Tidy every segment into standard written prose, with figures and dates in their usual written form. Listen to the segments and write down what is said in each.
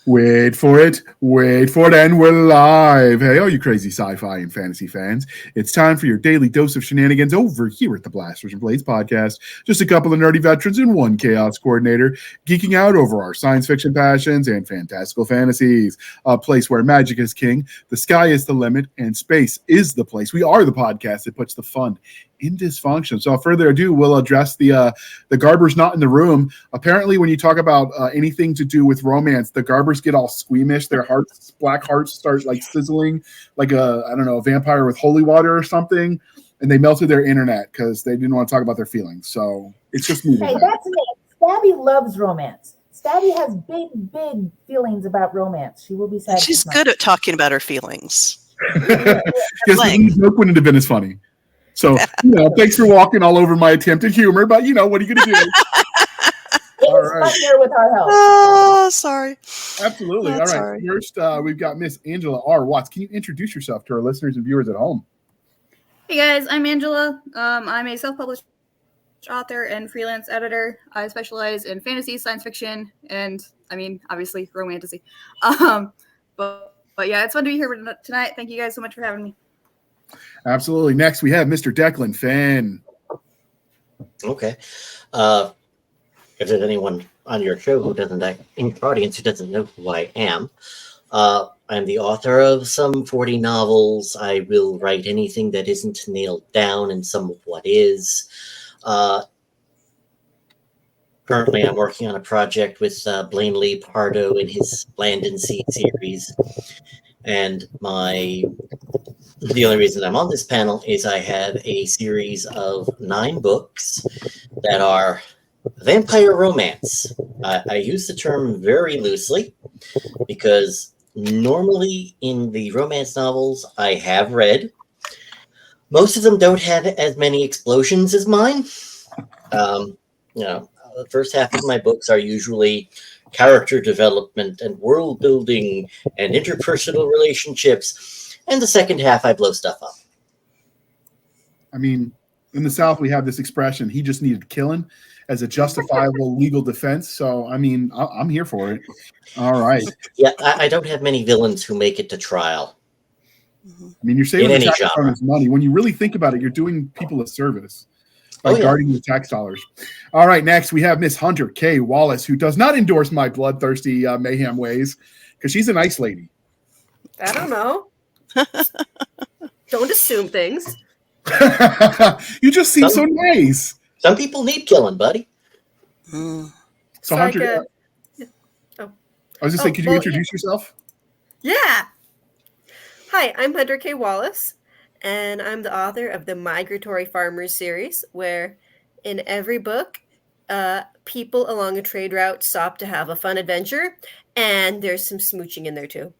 Wait for it, and we're live. Hey, all you crazy sci-fi and fantasy fans. It's time for your daily dose of shenanigans over here at the Blasters and Blades podcast. Just a couple of nerdy veterans and one chaos coordinator geeking out over our science fiction passions and fantastical fantasies. A place where magic is king, the sky is the limit, and space is the place. We are the podcast that puts the fun in dysfunction. So without further ado, we'll address the Garbers not in the room. Apparently, when you talk about anything to do with romance, the Garbers get all squeamish. Their hearts, black hearts, start like sizzling, like a vampire with holy water or something, and they melted their internet because they didn't want to talk about their feelings. So it's just me. Hey, that's me. Stabby loves romance. Stabby has big feelings about romance. She will be sad. She's good at talking about her feelings. Yes, the joke wouldn't have been as funny. So, thanks for walking all over my attempted humor, but, what are you going to do? All right. Here with our help. Oh, sorry. Absolutely. All right. Sorry. First, we've got Miss Angela R. Watts. Can you introduce yourself to our listeners and viewers at home? Hey, guys. I'm Angela. I'm a self-published author and freelance editor. I specialize in fantasy, science fiction, and, obviously, romantasy. But yeah, it's fun to be here tonight. Thank you guys so much for having me. Absolutely. Next, we have Mr. Declan Finn. Okay. If there's anyone on your show in your audience who doesn't know who I am, I'm the author of some 40 novels. I will write anything that isn't nailed down and some of what is. Currently, I'm working on a project with Blaine Lee Pardo in his Land and Sea series. And the only reason I'm on this panel is I have a series of 9 books that are vampire romance. I use the term very loosely because normally in the romance novels I have read, most of them don't have as many explosions as mine. The first half of my books are usually character development and world building and interpersonal relationships. And the second half, I blow stuff up. In the South, we have this expression, he just needed killing as a justifiable legal defense. So, I'm here for it. All right. Yeah, I don't have many villains who make it to trial. You're saving the tax dollars money. When you really think about it, you're doing people a service by guarding the tax dollars. All right, next we have Miss Hunter Kay Wallace, who does not endorse my bloodthirsty mayhem ways because she's a nice lady. I don't know. Don't assume things. You just seem so nice. Some people need killing, buddy. So Hunter, I was just saying, could you introduce yourself? Yeah. Hi, I'm Hunter Kay Wallace, and I'm the author of the Migratory Farmers series, where in every book, people along a trade route stop to have a fun adventure, and there's some smooching in there too.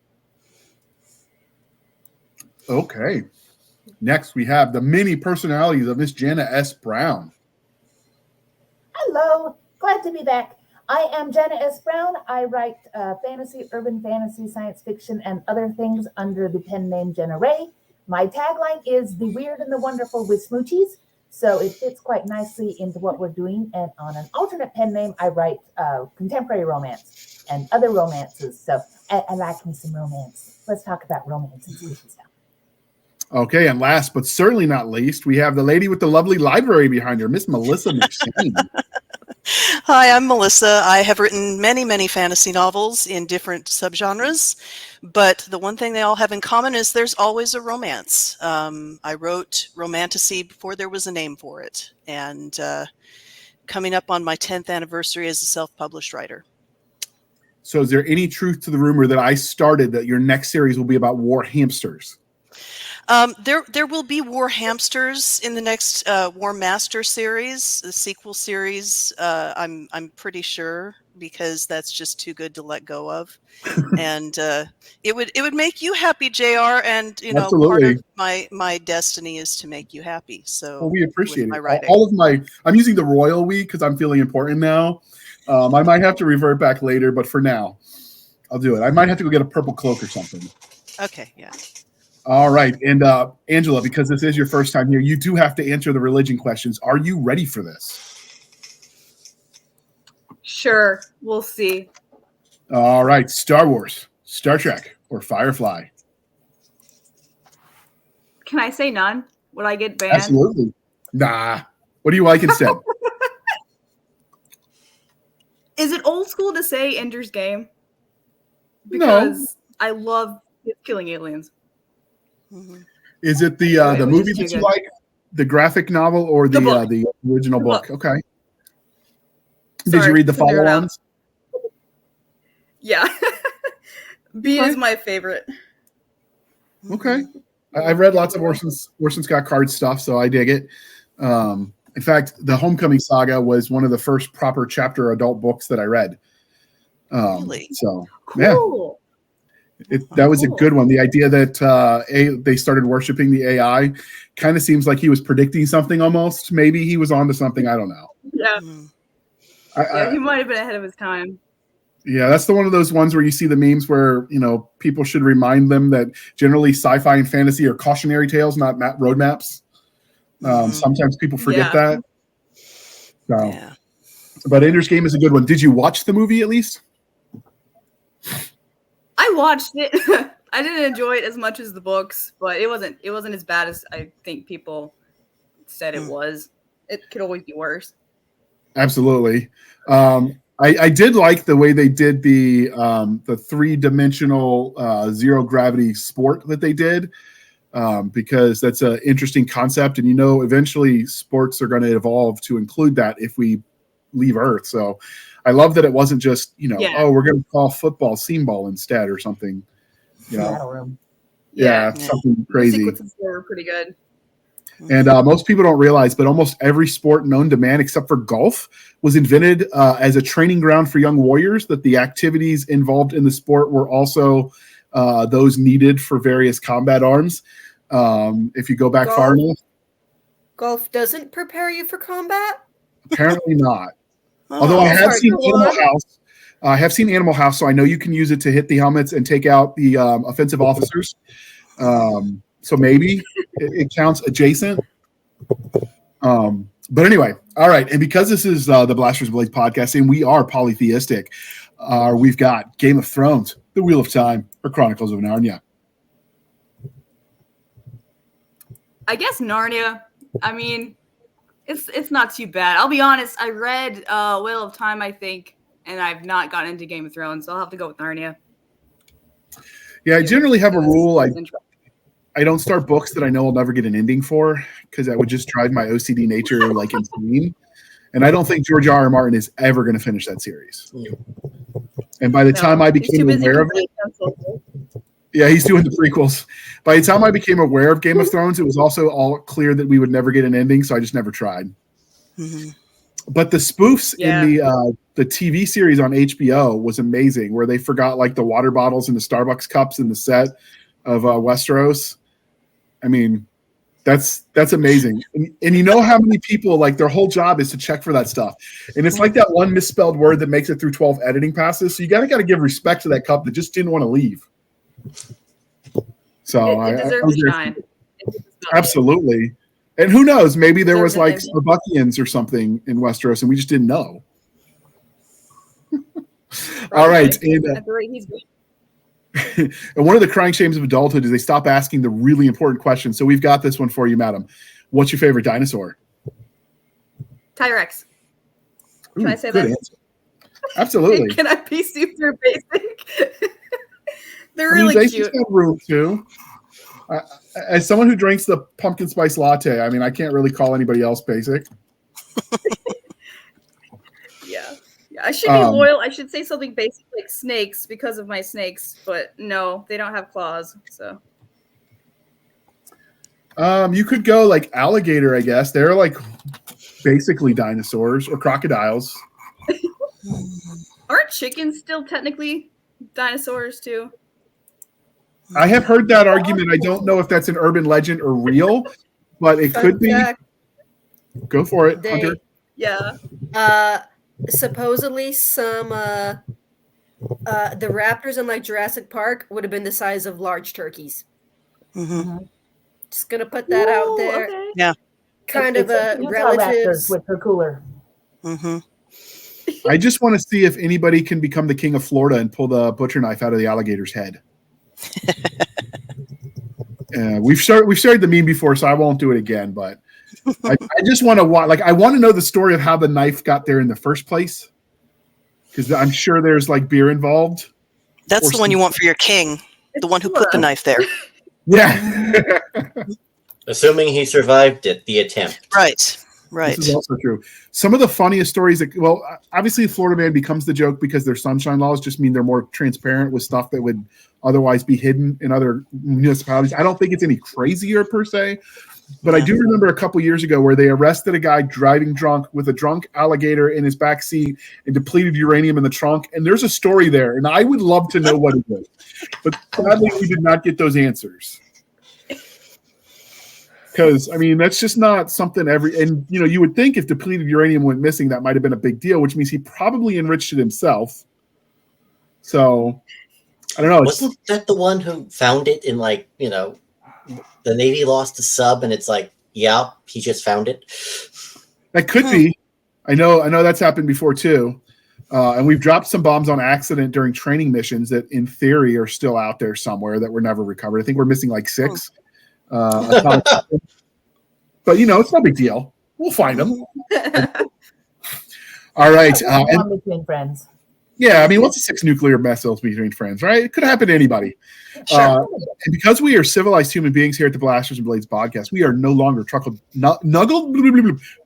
Okay. Next, we have the many personalities of Miss Jana S Brown. Hello. Glad to be back. I am Jana S Brown. I write fantasy, urban fantasy, science fiction, and other things under the pen name Jena Rey. My tagline is the weird and the wonderful with smoochies. So it fits quite nicely into what we're doing. And on an alternate pen name, I write contemporary romance and other romances. So I like me some romance. Let's talk about romance and smoochy stuff. Okay, and last but certainly not least, we have the lady with the lovely library behind her, Miss Melissa McShane. Hi, I'm Melissa. I have written many fantasy novels in different subgenres, but the one thing they all have in common is there's always a romance. I wrote romantasy before there was a name for it, and coming up on my 10th anniversary as a self-published writer. So is there any truth to the rumor that I started that your next series will be about war hamsters? There will be War Hamsters in the next War Master series, the sequel series. I'm pretty sure because that's just too good to let go of, and it would make you happy, JR. And Absolutely. Part of my destiny is to make you happy. So we appreciate it. Writing. All of I'm using the royal we because I'm feeling important now. I might have to revert back later, but for now, I'll do it. I might have to go get a purple cloak or something. Okay, yeah. All right. And Angela, because this is your first time here, you do have to answer the religion questions. Are you ready for this? Sure. We'll see. All right, Star Wars, Star Trek, or Firefly? Can I say none? Would I get banned? Absolutely. Nah. What do you like instead? Is it old school to say Ender's Game? No. Because I love killing aliens. Mhm. Is it the Anyway, it was movie just too that you good. like, the graphic novel, or The book. the original The book? book. Okay. Did Sorry you read the to nerd out. follow-ons? Yeah. B Okay. is my favorite. Okay. I've read lots of Orson Scott Card stuff, so I dig it. In fact, the Homecoming Saga was one of the first proper chapter adult books that I read. Really? So, Cool. yeah, that was a Cool. good one. The idea that they started worshiping the AI kind of seems like he was predicting something almost. Maybe he was onto something. I don't know. Yeah. Mhm. Yeah, he might have been ahead of his time. Yeah, that's one of those ones where you see the memes where, people should remind them that generally sci-fi and fantasy are cautionary tales, not roadmaps. Mhm. Sometimes people forget Yeah. that. So, Yeah. but Ender's Game is a good one. Did you watch the movie at least? I watched it. I didn't enjoy it as much as the books, but it wasn't as bad as I think people said it was. It could always be worse. Absolutely. I did like the way they did the 3-dimensional zero gravity sport that they did, because that's an interesting concept. And eventually sports are going to evolve to include that if we leave Earth. So I love that it wasn't just oh, we're going to call football seam ball instead or something. Battle room. Yeah, Yeah. something The crazy. sequences were pretty good. And most people don't realize, but almost every sport known to man, except for golf, was invented as a training ground for young warriors. That the activities involved in the sport were also those needed for various combat arms. If you go back far enough, Golf doesn't prepare you for combat? apparently not. Oh. Although I have Sorry, seen go Animal on. House. I have seen Animal House, so I know you can use it to hit the helmets and take out the offensive officers. So maybe it counts adjacent. But anyway, all right. And because this is the Blasters Blades podcast and we are polytheistic, we've got Game of Thrones, The Wheel of Time, or Chronicles of Narnia. I guess Narnia. I mean, it's not too bad. I'll be honest. I read Wheel of Time, I think, and I've not gotten into Game of Thrones, so I'll have to go with Narnia. Yeah, I generally have a rule. It was I don't start books that I know I'll never get an ending for, because that would just drive my OCD nature like insane. And I don't think George R.R. Martin is ever going to finish that series. And by the time I he's too became busy aware of it, yeah, he's doing the prequels. By the time I became aware of Game of Thrones, it was also all clear that we would never get an ending, so I just never tried. Mhm. But the spoofs in the TV series on HBO was amazing, where they forgot like the water bottles and the Starbucks cups in the set of Westeros. I mean, that's amazing. And you know how many people, like, their whole job is to check for that stuff. And it's like that one misspelled word that makes it through 12 editing passes. So you got to give respect to that cup that just didn't want to leave. So It deserves to shine. Absolutely. And who knows, maybe there was like Deserves Starbuckians or something in Westeros and we just didn't know. All right. And, At the rate he's going. and one of the crying shames of adulthood is they stop asking the really important questions. So we've got this one for you, madam. What's your favorite dinosaur? T-Rex. Can I say good that? answer. Absolutely. Can I be super basic? They're I mean, really basics cute. have room too. As someone who drinks the pumpkin spice latte, I mean, I can't really call anybody else basic. Yeah. I should be loyal. I should say something basic like snakes because of my snakes, but no, they don't have claws. So you could go like alligator, I guess. They're like basically dinosaurs, or crocodiles. aren't chickens still technically dinosaurs too? I have heard that argument. I don't know if that's an urban legend or real, but it could be. Go for it, Hunter. Yeah. Supposedly some the raptors in like Jurassic Park would have been the size of large turkeys. Mm-hmm. Just gonna put that out there. Okay. Yeah. Kind of a Utah relatives. Raptors with her cooler. Mm-hmm. I just want to see if anybody can become the king of Florida and pull the butcher knife out of the alligator's head. We've shared the meme before, so I won't do it again. But I just want to I want to know the story of how the knife got there in the first place, because I'm sure there's like beer involved. That's the one you want for your king, the one who put the knife there. Yeah. Assuming he survived the attempt. Right. Right. This is also true. Some of the funniest stories obviously Florida Man becomes the joke because their sunshine laws just mean they're more transparent with stuff that would otherwise be hidden in other municipalities. I don't think it's any crazier per se, but I do remember a couple years ago where they arrested a guy driving drunk with a drunk alligator in his back seat and depleted uranium in the trunk. And there's a story there, and I would love to know what it is. But sadly, we did not get those answers. Because, I mean, that's just not something you would think if depleted uranium went missing, that might have been a big deal, which means he probably enriched it himself. So, I don't know. Wasn't that the one who found it in the Navy lost a sub and it's like, yeah, he just found it? That could be. I know that's happened before too. And we've dropped some bombs on accident during training missions that in theory are still out there somewhere that were never recovered. I think we're missing like 6. But it's no big deal. We'll find them. All right. Between friends. Yeah, I mean, what's the 6 nuclear missiles between friends, right? It could happen to anybody. Sure. And because we are civilized human beings here at the Blasters and Blades podcast, we are no longer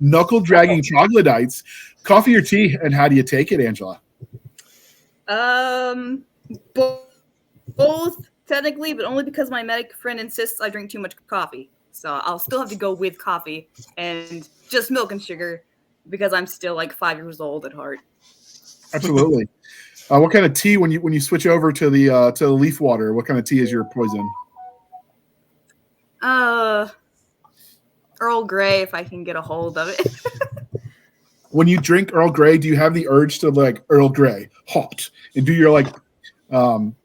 knuckle dragging troglodytes. Coffee or tea, and how do you take it, Angela? Both. Technically, but only because my medic friend insists I drink too much coffee. So I'll still have to go with coffee and just milk and sugar because I'm still like 5 years old at heart. Absolutely. What kind of tea when you switch over to the leaf water? What kind of tea is your poison? Earl Grey, if I can get a hold of it. When you drink Earl Grey, do you have the urge to like Earl Grey hot and do your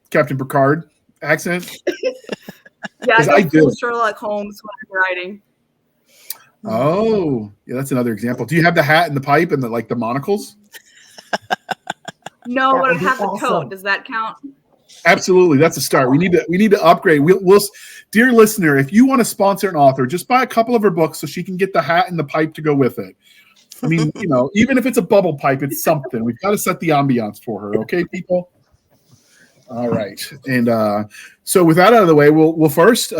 Captain Picard accent? Yeah, I do. Sherlock Holmes when I'm writing. Oh, yeah, that's another example. Do you have the hat and the pipe and the monocles? No, but I have the coat. Does that count? Absolutely, that's a start. We need to upgrade. We'll dear listener, if you want to sponsor an author, just buy a couple of her books so she can get the hat and the pipe to go with it. I mean, even if it's a bubble pipe, it's something. We've got to set the ambiance for her, okay, people? All right, and so with that out of the way, we'll first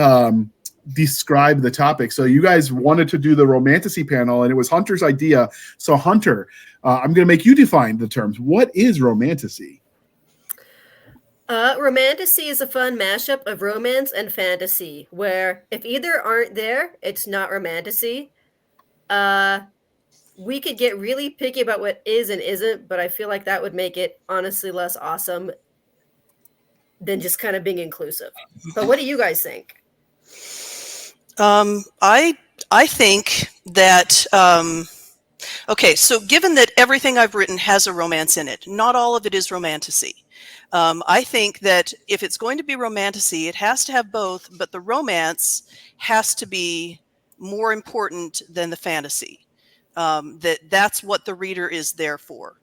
describe the topic. So you guys wanted to do the romantasy panel, and it was Hunter's idea. So Hunter, I'm going to make you define the terms. What is romantasy? Romantasy is a fun mashup of romance and fantasy, where if either aren't there, it's not romantasy. We could get really picky about what is and isn't, but I feel like that would make it honestly less awesome than just kind of being inclusive. But what do you guys think? I think that okay, so given that everything I've written has a romance in it, not all of it is romantasy. I think that if it's going to be romantasy, it has to have both, but the romance has to be more important than the fantasy. That's what the reader is there for.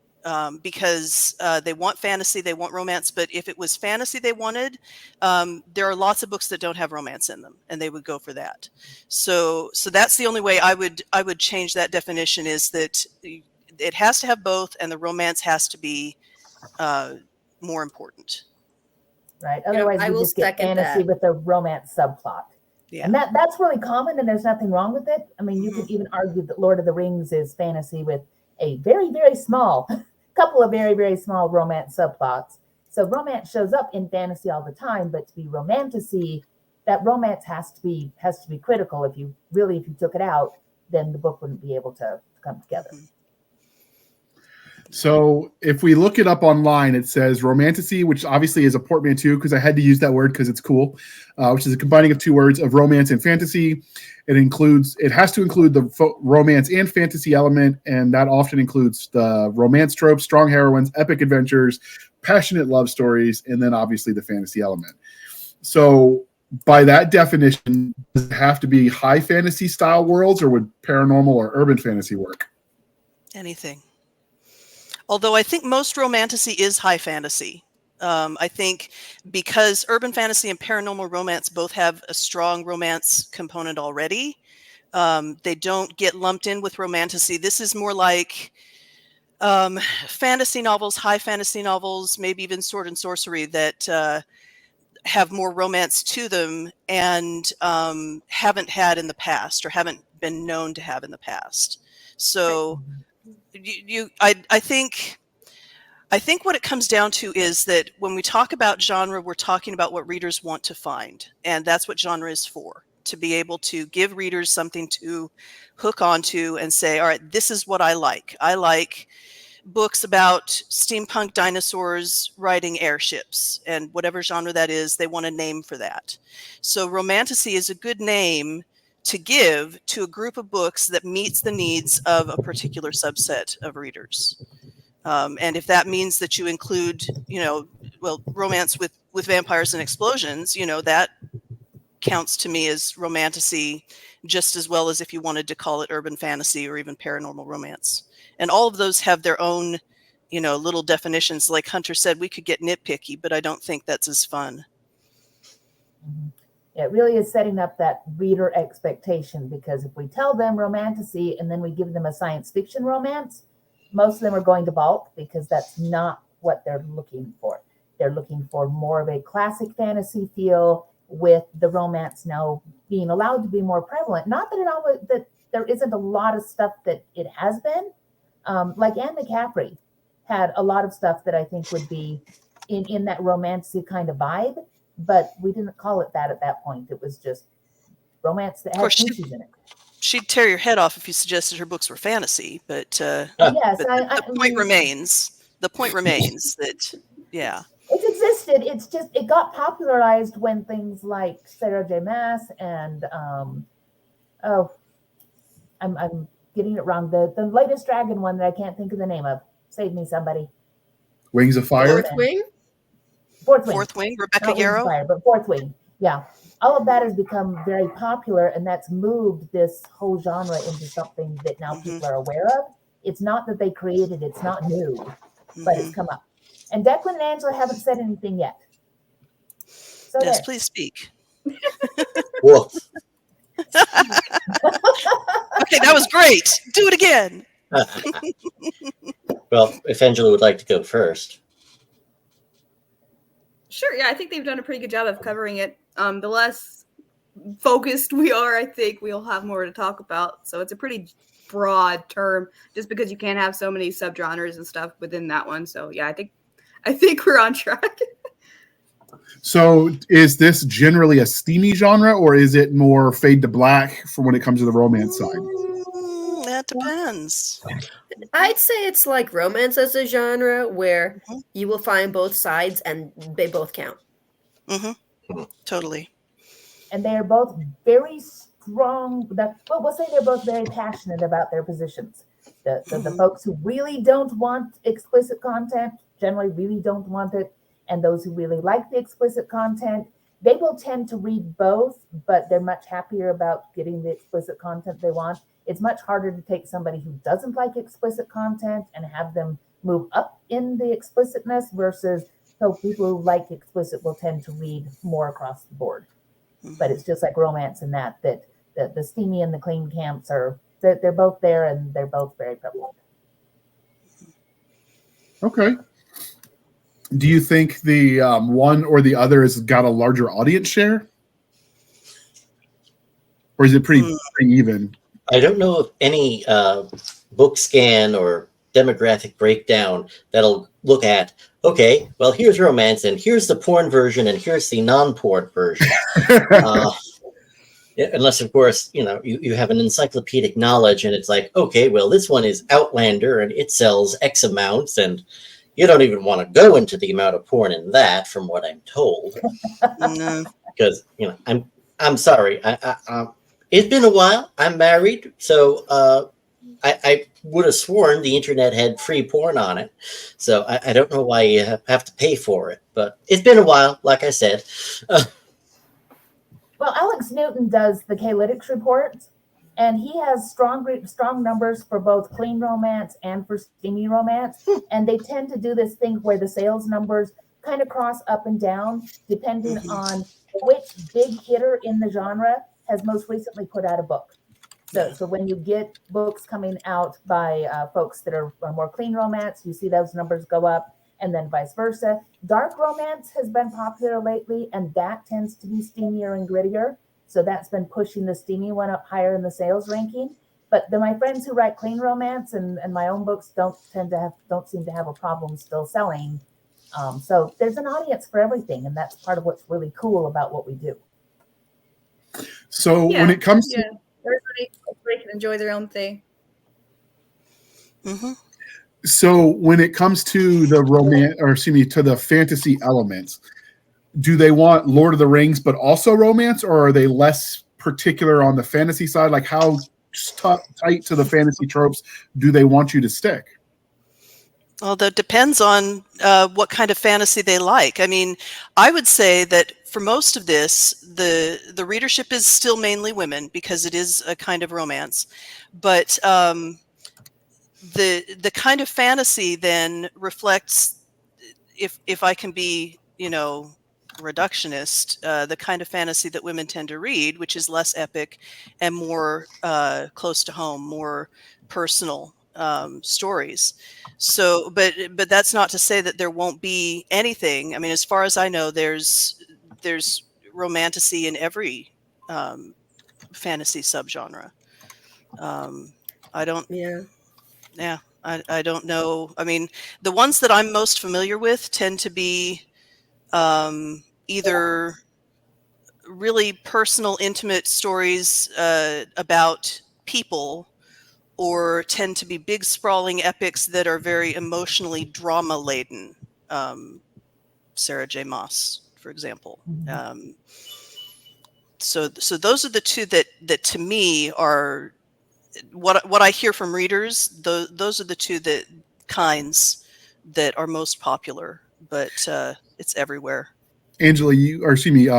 Because they want fantasy, they want romance, but if it was fantasy they wanted, there are lots of books that don't have romance in them, and they would go for that. So that's the only way I would change that definition, is that it has to have both, and the romance has to be more important. Right. Otherwise, you just get fantasy with a romance subplot. Yeah. And that's really common, and there's nothing wrong with it. I mean, you could even argue that Lord of the Rings is fantasy with a very, very small couple of very, very small romance subplots. So romance shows up in fantasy all the time, but to be romantasy, that romance has to be critical. If you took it out, then the book wouldn't be able to come together. So if we look it up online, it says romantasy, which obviously is a portmanteau because I had to use that word because it's cool, which is a combining of 2 words of romance and fantasy. It has to include the romance and fantasy element, and that often includes the romance tropes, strong heroines, epic adventures, passionate love stories, and then obviously the fantasy element. So by that definition, does it have to be high fantasy style worlds, or would paranormal or urban fantasy work? Anything. Although I think most romantasy is high fantasy. I think because urban fantasy and paranormal romance both have a strong romance component already, they don't get lumped in with romantasy. This is more like fantasy novels, high fantasy novels, maybe even sword and sorcery that have more romance to them and haven't had in the past or haven't been known to have in the past. So I think what it comes down to is that when we talk about genre, we're talking about what readers want to find. And that's what genre is for, to be able to give readers something to hook onto and say, all right, this is what I like. I like books about steampunk dinosaurs riding airships, and whatever genre that is, they want a name for that. So romantasy is a good name to give to a group of books that meets the needs of a particular subset of readers. And if that means that you include, romance with vampires and explosions, that counts to me as romantasy just as well as if you wanted to call it urban fantasy or even paranormal romance. And all of those have their own, little definitions. Like Hunter said, we could get nitpicky, but I don't think that's as fun. It really is setting up that reader expectation, because if we tell them romantasy and then we give them a science fiction romance, most of them are going to balk because that's not what they're looking for. They're looking for more of a classic fantasy feel with the romance now being allowed to be more prevalent. Not that there isn't a lot of stuff that it has been. Like Anne McCaffrey had a lot of stuff that I think would be in that romancy kind of vibe, but we didn't call it that at that point. It was just romance that had species in it. She'd tear your head off if you suggested her books were fantasy, but yes, but the point remains. The point remains that, yeah. It existed. It's just it got popularized when things like Sarah J. Maas and I'm getting it wrong. The latest dragon one that I can't think of the name of. Save me, somebody. Wings of Fire. Fourth Wing. Fourth Wing. Rebecca Yarrow. Fire, but Fourth Wing. Yeah, all of that has become very popular, and that's moved this whole genre into something that now people are aware of. It's not that they created; it's not new, but it's come up. And Declan and Angela haven't said anything yet. So yes, there. please speak. Woof. Okay, that was great. Do it again. Well, if Angela would like to go first. Sure, yeah, I think they've done a pretty good job of covering it. The less focused we are, I think we'll have more to talk about. So it's a pretty broad term just because you can't have so many subgenres and stuff within that one. So yeah, I think we're on track. So is this generally a steamy genre, or is it more fade to black for when it comes to the romance side? That depends. I'd say it's like romance as a genre where you will find both sides and they both count. Totally. And they are both very strong. We'll say they're both very passionate about their positions. The folks who really don't want explicit content generally really don't want it. And those who really like the explicit content, they will tend to read both, but they're much happier about getting the explicit content they want. It's much harder to take somebody who doesn't like explicit content and have them move up in the explicitness versus people who like explicit will tend to read more across the board. But it's just like romance in that the steamy and the clean camps they're both there and they're both very prevalent. Okay. Do you think the one or the other has got a larger audience share? Or is it pretty even? I don't know of any book scan or demographic breakdown that'll look at, okay, well, here's romance, and here's the porn version, and here's the non-porn version. Unless, of course, you have an encyclopedic knowledge, and it's like, okay, well, this one is Outlander, and it sells X amounts, and you don't even want to go into the amount of porn in that, from what I'm told. Because, I'm sorry. It's been a while. I'm married, so I would have sworn the internet had free porn on it. So I don't know why you have to pay for it. But it's been a while, like I said. Well, Alex Newton does the K-Lytics report, And he has strong numbers for both clean romance and for steamy romance. And they tend to do this thing where the sales numbers kind of cross up and down depending on which big hitter in the genre has most recently put out a book. So when you get books coming out by folks that are more clean romance, you see those numbers go up, and then vice versa. Dark romance has been popular lately, and that tends to be steamier and grittier. So that's been pushing the steamy one up higher in the sales ranking. But my friends who write clean romance and my own books don't seem to have a problem still selling. So there's an audience for everything, and that's part of what's really cool about what we do. So when it comes to everybody can enjoy their own thing. Mm-hmm. So when it comes to the fantasy elements, do they want Lord of the Rings but also romance, or are they less particular on the fantasy side? Like how tight to the fantasy tropes do they want you to stick? Well, that depends on what kind of fantasy they like. I mean, I would say that for most of this, the readership is still mainly women because it is a kind of romance. But the kind of fantasy then reflects, if I can be, reductionist, the kind of fantasy that women tend to read, which is less epic and more close to home, more personal stories. So, but that's not to say that there won't be anything. I mean, as far as I know, there's romantasy in every fantasy subgenre. I don't know. I mean, the ones that I'm most familiar with tend to be either really personal, intimate stories about people, or tend to be big, sprawling epics that are very emotionally drama-laden. Sarah J. Maas, for example. So those are the two that to me are what I hear from readers. Those are the two kinds that are most popular, but it's everywhere. Angela,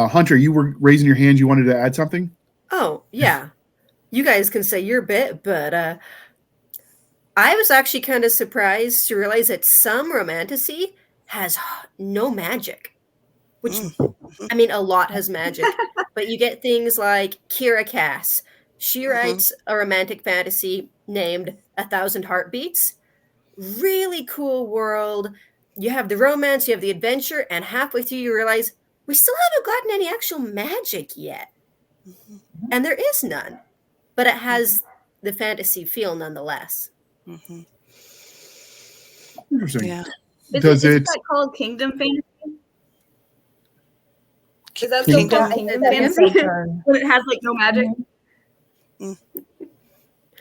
Hunter, you were raising your hand. You wanted to add something? Oh, yeah. You guys can say your bit, but I was actually kind of surprised to realize that some romantasy has no magic, which, I mean, a lot has magic, but you get things like Kira Cass. She writes a romantic fantasy named 1,000 Heartbeats. Really cool world. You have the romance, you have the adventure, and halfway through you realize we still haven't gotten any actual magic yet. And there is none. But it has the fantasy feel nonetheless. Interesting. Yeah. Isn't that called Kingdom Fantasy? Is that still called Kingdom Fantasy? When it has like no magic? I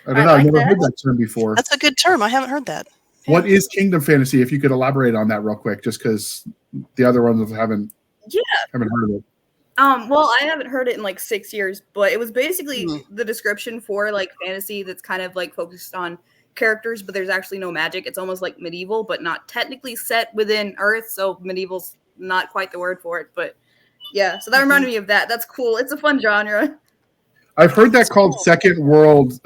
don't know. I've never heard that term before. That's a good term. I haven't heard that. Yeah. What is Kingdom Fantasy? If you could elaborate on that real quick, just because the other ones haven't heard of it. Well, I haven't heard it in like 6 years, but it was basically the description for like fantasy that's kind of like focused on characters, but there's actually no magic. It's almost like medieval, but not technically set within Earth. So medieval's not quite the word for it, but yeah. So that reminded me of that. That's cool. It's a fun genre. I've heard that called Second World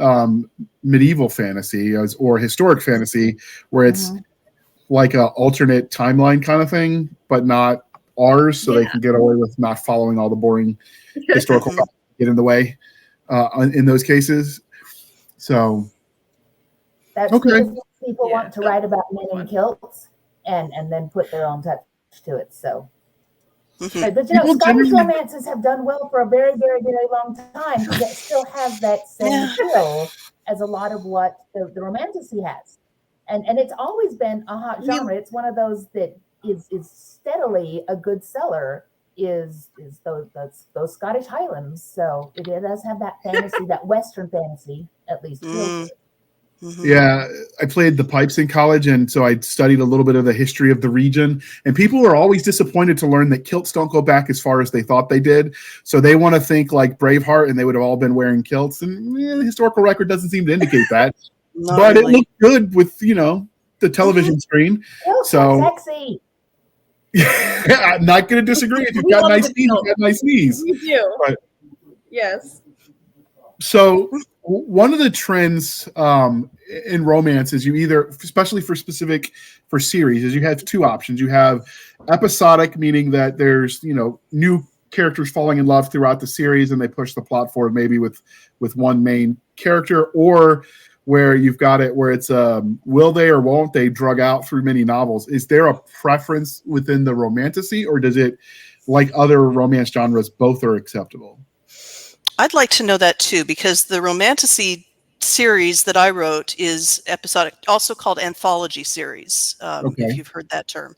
medieval fantasy or historic fantasy, where it's like an alternate timeline kind of thing, but not ours, so they can get away with not following all the boring historical facts that get in the way in those cases. So that's because people want to write about men in kilts and then put their own touch to it. So, but Scottish romances have done well for a very, very, very long time because it still has that same feel as a lot of what the romantasy has, and it's always been a hot genre. It's one of those that is steadily a good seller is those Scottish Highlands. So it does have that fantasy, that Western fantasy, at least. Yeah, I played the pipes in college, and so I studied a little bit of the history of the region. And people are always disappointed to learn that kilts don't go back as far as they thought they did. So they want to think like Braveheart, and they would have all been wearing kilts. And the historical record doesn't seem to indicate that. But really. It looked good with the television screen. So sexy. I'm not going to disagree. If you've got nice knees, you've got nice knees. We do. But, yes. So One of the trends in romance is you either, especially for series, is you have two options. You have episodic, meaning that there's new characters falling in love throughout the series, and they push the plot forward maybe with one main character, or where you've got it where it's will they or won't they drug out through many novels. Is there a preference within the romantasy, or does it, like other romance genres, both are acceptable? I'd like to know that too, because the romantasy series that I wrote is episodic, also called anthology series, if you've heard that term.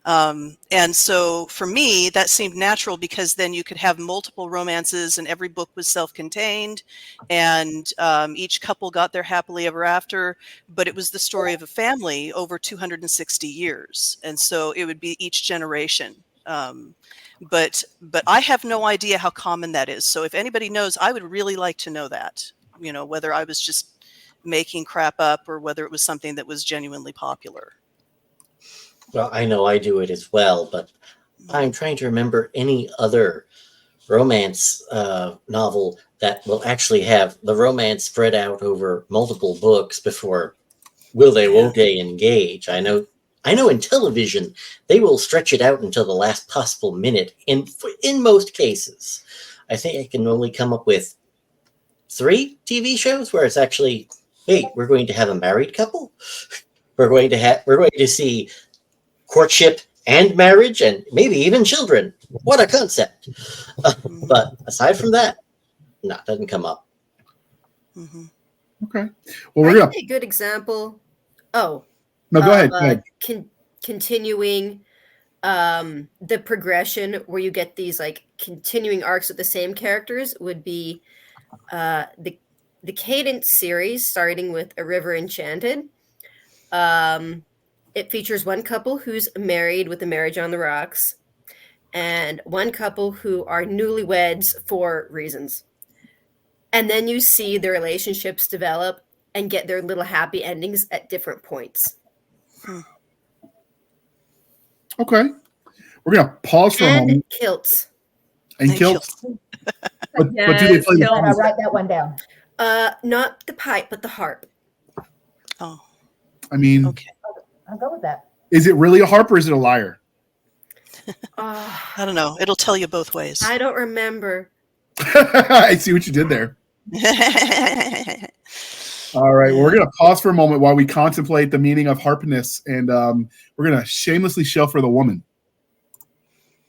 And so for me, that seemed natural, because then you could have multiple romances and every book was self-contained, and each couple got their happily ever after, but it was the story of a family over 260 years. And so it would be each generation. But I have no idea how common that is. So if anybody knows, I would really like to know that, whether I was just making crap up or whether it was something that was genuinely popular. Well, I know I do it as well, but I'm trying to remember any other romance novel that will actually have the romance spread out over multiple books before will they, won't they engage. I know in television, they will stretch it out until the last possible minute. In most cases, I think I can only come up with 3 TV shows where it's actually, hey, we're going to have a married couple. We're going to see courtship and marriage and maybe even children. What a concept. But aside from that, no, it doesn't come up. Mm-hmm. Okay. Well, we're going to a good example. Oh, no, go ahead. Continuing the progression where you get these like continuing arcs with the same characters would be the Cadence series, starting with A River Enchanted. It features one couple who's married with a marriage on the rocks, and one couple who are newlyweds for reasons. And then you see their relationships develop and get their little happy endings at different points. Okay. We're going to pause for a moment. And kilts. And kilts. But do they play the I'll write that one down. Not the pipe, but the harp. Oh. I mean, okay. I'll go with that. Is it really a harp or is it a lyre? I don't know. It'll tell you both ways. I don't remember. I see what you did there. All right. Well, we're going to pause for a moment while we contemplate the meaning of harpness, and we're going to shamelessly shell for the woman.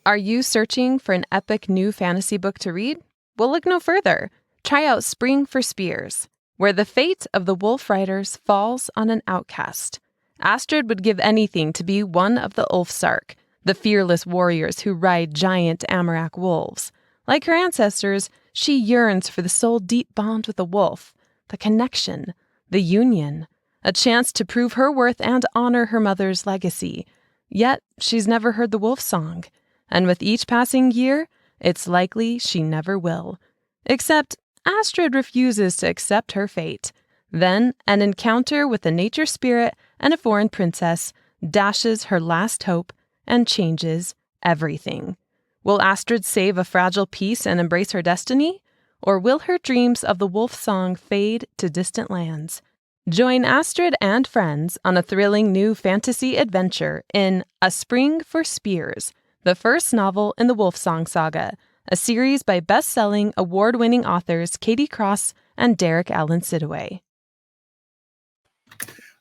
Are you searching for an epic new fantasy book to read? Well, look no further. Try out Spring for Spears, where the fate of the wolf riders falls on an outcast. Astrid would give anything to be one of the Ulfsark, the fearless warriors who ride giant Amarak wolves. Like her ancestors, she yearns for the soul-deep bond with the wolf, the connection, the union, a chance to prove her worth and honor her mother's legacy. Yet, she's never heard the wolf song, and with each passing year, it's likely she never will. Except, Astrid refuses to accept her fate. Then, an encounter with a nature spirit and a foreign princess dashes her last hope and changes everything. Will Astrid save a fragile peace and embrace her destiny? Or will her dreams of the wolf song fade to distant lands? Join Astrid and friends on a thrilling new fantasy adventure in A Spring for Spears, the first novel in the Wolf Song Saga, a series by best-selling, award-winning authors Katie Cross and Derek Allen Sidaway.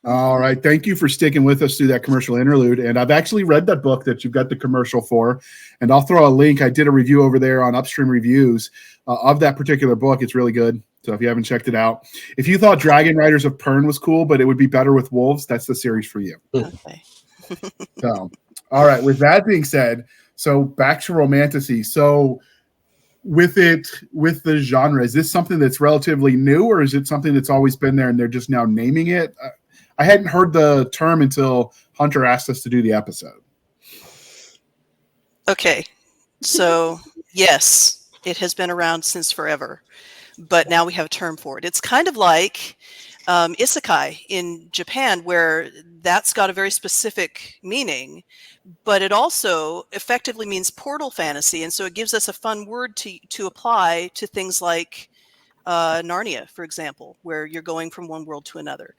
All right. Thank you for sticking with us through that commercial interlude. And I've actually read that book that you've got the commercial for, and I'll throw a link. I did a review over there on Upstream Reviews of that particular book. It's really good. So if you haven't checked it out, if you thought Dragon Riders of Pern was cool, but it would be better with wolves, that's the series for you. Okay. So, all right. With that being said, so back to romantasy. So with the genre, is this something that's relatively new, or is it something that's always been there and they're just now naming it? I hadn't heard the term until Hunter asked us to do the episode. Okay. So, yes, it has been around since forever, but now we have a term for it. It's kind of like isekai in Japan, where that's got a very specific meaning, but it also effectively means portal fantasy. And so it gives us a fun word to apply to things like Narnia, for example, where you're going from one world to another.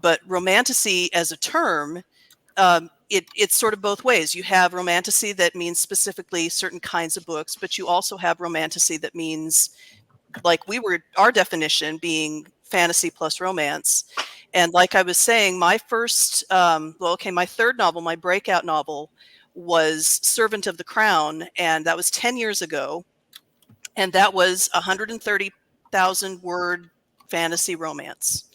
But romantasy as a term, it's sort of both ways. You have romantasy that means specifically certain kinds of books, but you also have romantasy that means, like our definition being fantasy plus romance. And like I was saying, my first, my third novel, my breakout novel, was Servant of the Crown, and that was 10 years ago. And that was 130,000 word fantasy romance.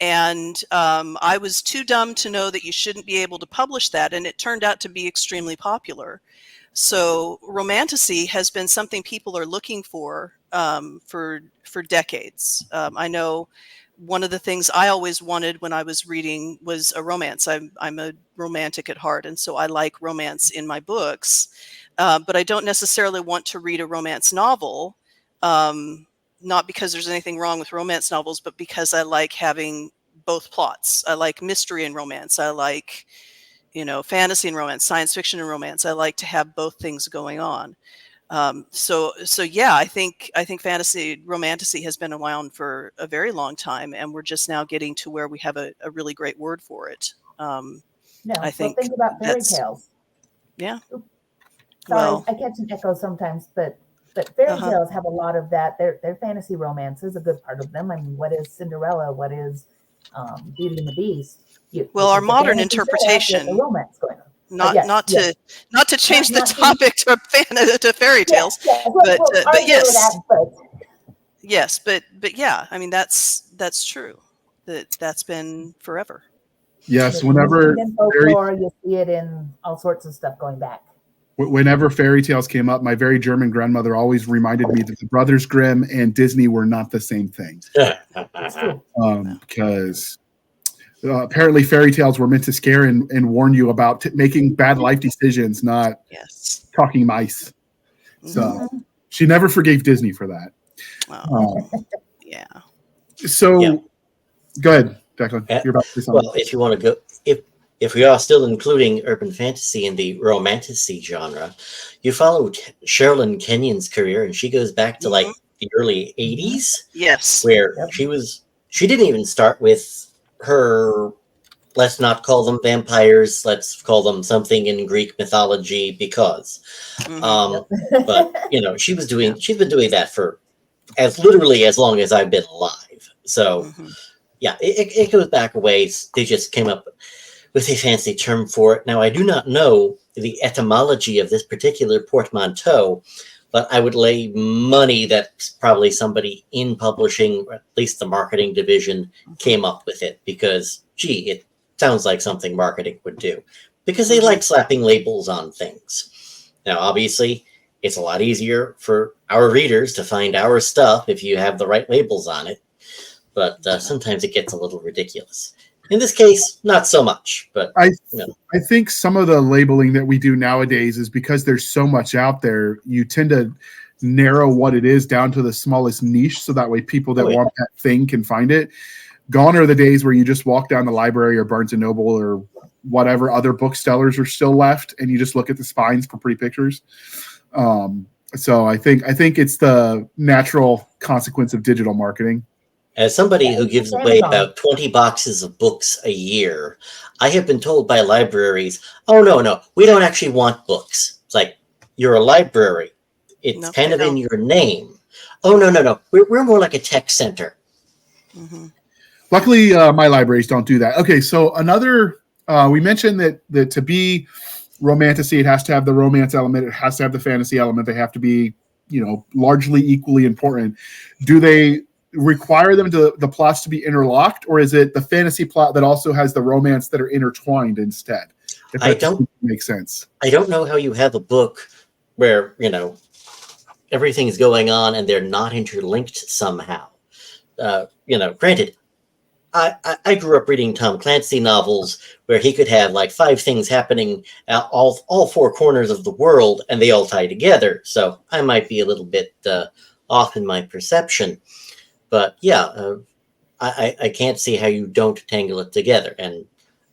And I was too dumb to know that you shouldn't be able to publish that, and it turned out to be extremely popular. So romantasy has been something people are looking for decades. I know one of the things I always wanted when I was reading was a romance. I'm a romantic at heart, and so I like romance in my books. But I don't necessarily want to read a romance novel, not because there's anything wrong with romance novels, but because I like having both plots. I like mystery and romance. I like, fantasy and romance, science fiction and romance. I like to have both things going on. So yeah, I think romantasy has been around for a very long time, and we're just now getting to where we have a really great word for it. I think think about fairy tales. Yeah. Sorry, I catch an echo sometimes, but fairy tales have a lot of that. Their fantasy romance is a good part of them. I mean, what is Cinderella? What is Beauty and the Beast? Our modern interpretation, the romance going on. Not to change the topic to fairy tales, but yes, yes, but yeah, I mean that's true. That's been forever. Yes, whenever in folklore, you see it in all sorts of stuff going back. Whenever fairy tales came up, my very German grandmother always reminded me that the Brothers Grimm and Disney were not the same thing. Because apparently fairy tales were meant to scare and warn you about making bad life decisions, not talking mice. So she never forgave Disney for that. Yeah. So go ahead, Declan. You're about to say something. Well, if you want to go, if we are still including urban fantasy in the romantasy genre, you follow Sherilyn Kenyon's career, and she goes back to like the early 80s. Yes. Where she didn't even start with her, let's not call them vampires, let's call them something in Greek mythology because. But she's been doing that for literally as long as I've been alive. So yeah, it goes back a ways. They just came up with a fancy term for it. Now, I do not know the etymology of this particular portmanteau, but I would lay money that probably somebody in publishing, or at least the marketing division, came up with it because, it sounds like something marketing would do because they like slapping labels on things. Now, obviously, it's a lot easier for our readers to find our stuff if you have the right labels on it, but sometimes it gets a little ridiculous. In this case, not so much, but I think some of the labeling that we do nowadays is because there's so much out there, you tend to narrow what it is down to the smallest niche, so that way people that want that thing can find it. Gone are the days where you just walk down the library or Barnes & Noble or whatever other booksellers are still left, and you just look at the spines for pretty pictures. So I think it's the natural consequence of digital marketing. As somebody who gives away about 20 boxes of books a year, I have been told by libraries, oh, no, we don't actually want books. It's like, you're a library. It's kind of in your name. Oh, no. We're more like a tech center. Luckily, my libraries don't do that. Okay, so another, we mentioned that to be romantasy, it has to have the romance element. It has to have the fantasy element. They have to be, largely equally important. Do they require the plots to be interlocked, or is it the fantasy plot that also has the romance that are intertwined instead? If that makes sense. I don't know how you have a book where everything's going on and they're not interlinked somehow. Granted, I grew up reading Tom Clancy novels where he could have like 5 things happening all 4 corners of the world, and they all tie together. So I might be a little bit off in my perception. But yeah, I can't see how you don't tangle it together. And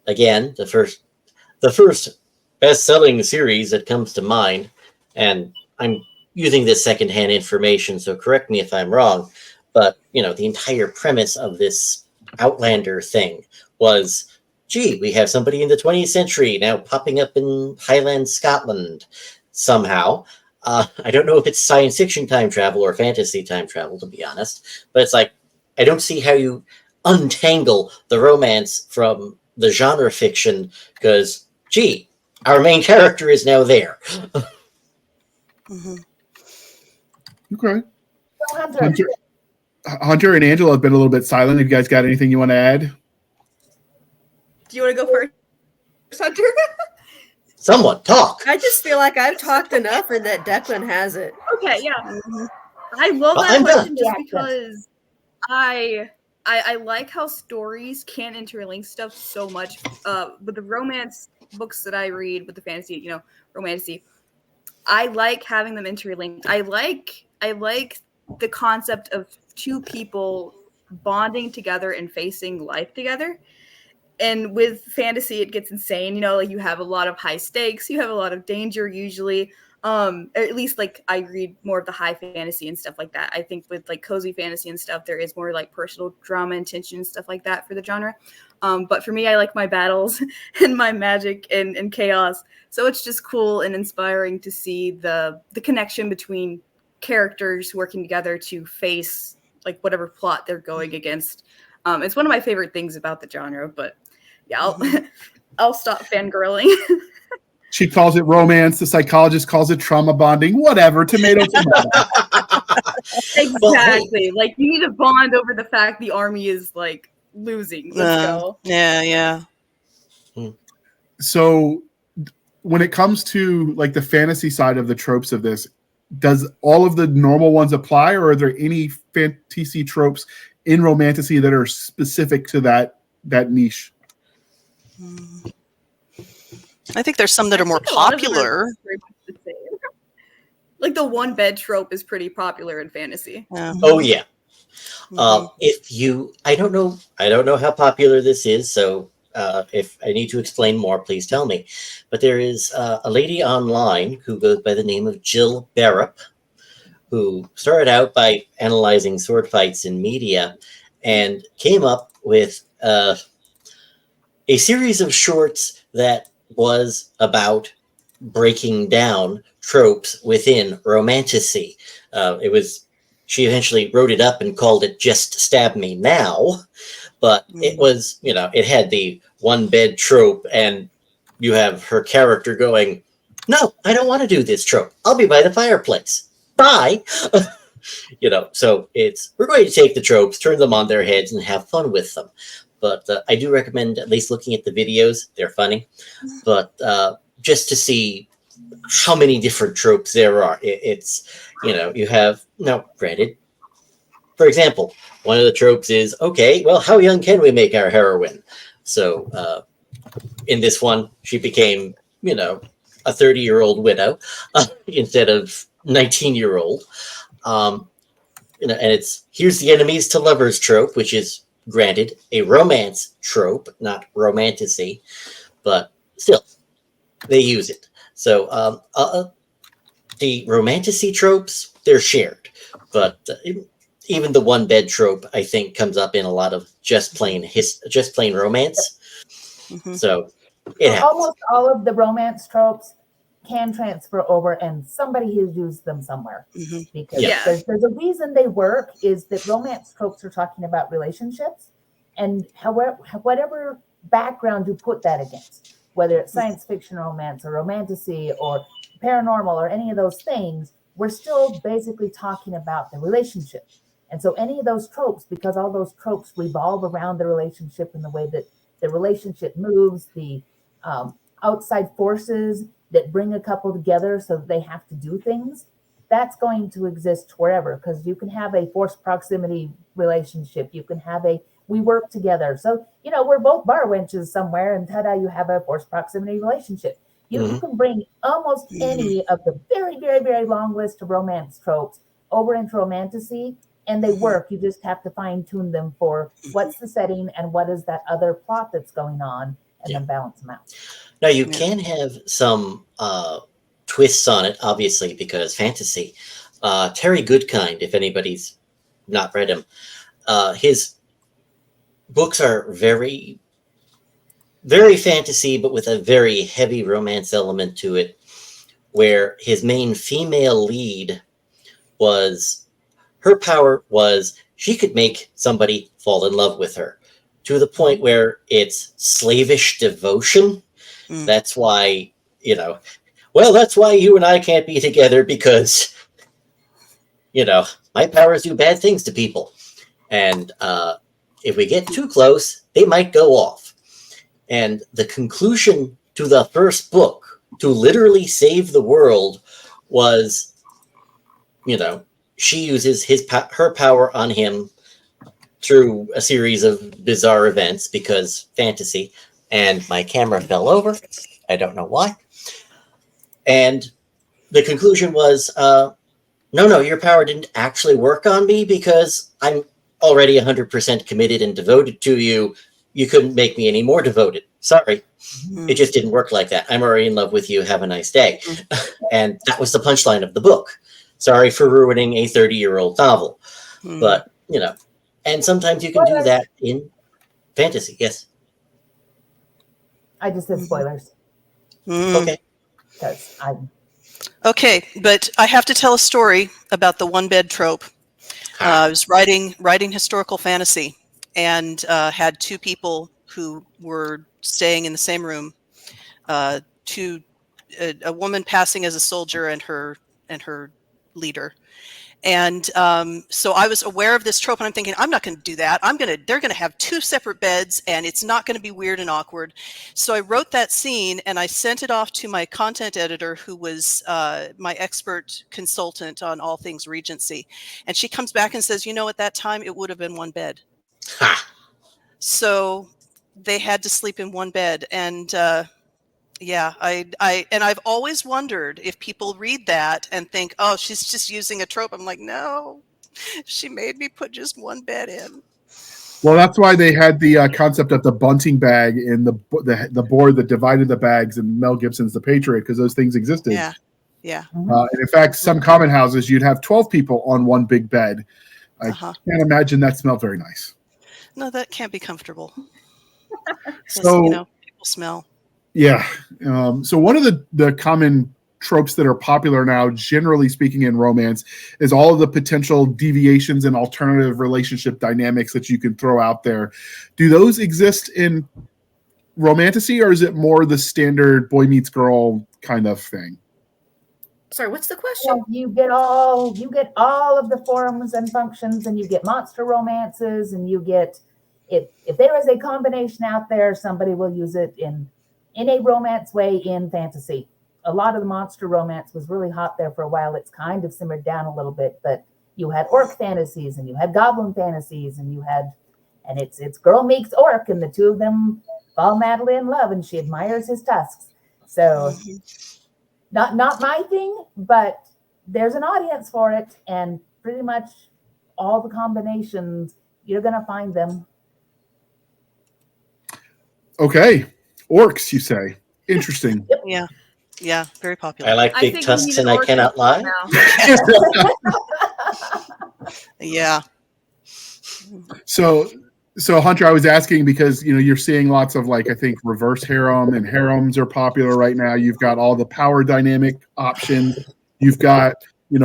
again, the first best-selling series that comes to mind, and I'm using this secondhand information, so correct me if I'm wrong, But, the entire premise of this Outlander thing was, gee, we have somebody in the 20th century now popping up in Highland Scotland somehow. I don't know if it's science fiction time travel or fantasy time travel, to be honest. But it's like, I don't see how you untangle the romance from the genre fiction because, gee, our main character is now there. Mm-hmm. Okay. So Hunter, Hunter and Angela have been a little bit silent. Have you guys got anything you want to add? Do you want to go first, Hunter? Someone talk. I just feel like I've talked enough and that Declan has it. Okay, yeah. Mm-hmm. I love Well, that I'm question done. just Yeah, because I like how stories can interlink stuff so much. With the romance books that I read, with the fantasy, romantasy, I like having them interlinked. I like the concept of two people bonding together and facing life together. And with fantasy, it gets insane. Like you have a lot of high stakes, you have a lot of danger usually. Or at least like I read more of the high fantasy and stuff like that. I think with like cozy fantasy and stuff, there is more like personal drama and tension and stuff like that for the genre. But for me, I like my battles and my magic and chaos. So it's just cool and inspiring to see the connection between characters working together to face like whatever plot they're going against. It's one of my favorite things about the genre, but yeah, I'll stop fangirling. She calls it romance. The psychologist calls it trauma bonding. Whatever. Tomato, tomato. Exactly. Well, hey. Like you need to bond over the fact the army is like losing. Let's go. Yeah. So when it comes to like the fantasy side of the tropes of this, does all of the normal ones apply, or are there any fantasy tropes in romantasy that are specific to that niche? I think there's some that are more A lot of them popular. are very much the same. Like the one bed trope is pretty popular in fantasy. Yeah. Oh yeah. Mhm. I don't know how popular this is, so if I need to explain more, please tell me. But there is a lady online who goes by the name of Jill Barrett, who started out by analyzing sword fights in media and came up with a series of shorts that was about breaking down tropes within romantasy. She eventually wrote it up and called it Just Stab Me Now, but it was, it had the one bed trope, and you have her character going, no, I don't want to do this trope. I'll be by the fireplace. Bye. So we're going to take the tropes, turn them on their heads, and have fun with them. But I do recommend at least looking at the videos. They're funny. But just to see how many different tropes there are. You have, granted, for example, one of the tropes is, okay, well, how young can we make our heroine? So in this one, she became, a 30-year-old widow instead of 19-year-old. And here's the enemies to lovers trope, which is, granted, a romance trope, not romantasy, but still, they use it. So the romantasy tropes, they're shared, but even the one bed trope, I think, comes up in a lot of just plain romance. Mhm. So it happens. Almost all of the romance tropes can transfer over, and somebody has used them somewhere. Mhm. Because Yeah. there's a reason they work, is that romance tropes are talking about relationships, and whatever background you put that against, whether it's science fiction romance or romantasy or paranormal or any of those things, we're still basically talking about the relationship. And so any of those tropes, because all those tropes revolve around the relationship and the way that the relationship moves, the outside forces that bring a couple together so that they have to do things, that's going to exist wherever, because you can have a forced proximity relationship. You can have we work together. So, we're both bar wenches somewhere, and ta-da, you have a forced proximity relationship. You can bring almost any of the very, very, very long list of romance tropes over into romantasy, and they work. You just have to fine tune them for what's the setting and what is that other plot that's going on, and then balance them out. Now, you can have some twists on it, obviously, because fantasy. Terry Goodkind, if anybody's not read him. His books are very, very fantasy, but with a very heavy romance element to it, where his main female lead was, her power was she could make somebody fall in love with her to the point where it's slavish devotion. That's why, that's why you and I can't be together, because, my powers do bad things to people. And if we get too close, they might go off. And the conclusion to the first book, to literally save the world, was, she uses her power on him through a series of bizarre events, because fantasy, and my camera fell over. I don't know why. And the conclusion was, no, your power didn't actually work on me, because I'm already 100% committed and devoted to you. You couldn't make me any more devoted. Sorry. It just didn't work like that. I'm already in love with you. Have a nice day. And that was the punchline of the book. Sorry for ruining a 30-year-old novel. But, and sometimes you can do that in fantasy. Yes. I just said spoilers. Okay. Because Okay, but I have to tell a story about the one-bed trope. I was writing historical fantasy, and had two people who were staying in the same room. A woman passing as a soldier and her leader. And so I was aware of this trope, and I'm thinking, I'm not going to do that. They're going to have two separate beds, and it's not going to be weird and awkward. So I wrote that scene, and I sent it off to my content editor, who was my expert consultant on all things Regency. And she comes back and says, at that time, it would have been one bed. So they had to sleep in one bed. And yeah, I've always wondered if people read that and think, oh, she's just using a trope. I'm like, no, she made me put just one bed in. Well, that's why they had the concept of the bunting bag in the board that divided the bags in Mel Gibson's The Patriot, because those things existed. Yeah. And in fact, some common houses, you'd have 12 people on one big bed. I can't imagine that smelled very nice. No, that can't be comfortable. So, people smell. Yeah. So one of the common tropes that are popular now, generally speaking, in romance, is all of the potential deviations and alternative relationship dynamics that you can throw out there. Do those exist in romantasy, or is it more the standard boy meets girl kind of thing? Sorry, what's the question? you get all of the forms and functions, and you get monster romances, and you get, if there is a combination out there, somebody will use it in a romance way in fantasy. A lot of the monster romance was really hot there for a while. It's kind of simmered down a little bit, but you had orc fantasies, and you had goblin fantasies, and it's girl meets orc, and the two of them fall madly in love, and she admires his tusks. So not my thing, but there's an audience for it, and pretty much all the combinations, you're going to find them. Okay. Orcs, you say. Interesting. Yeah, very popular. I like big tusks, and I cannot lie. Yeah. So Hunter, I was asking because you're seeing lots of, like, I think reverse harem, and harems are popular right now. You've got all the power dynamic options. You've got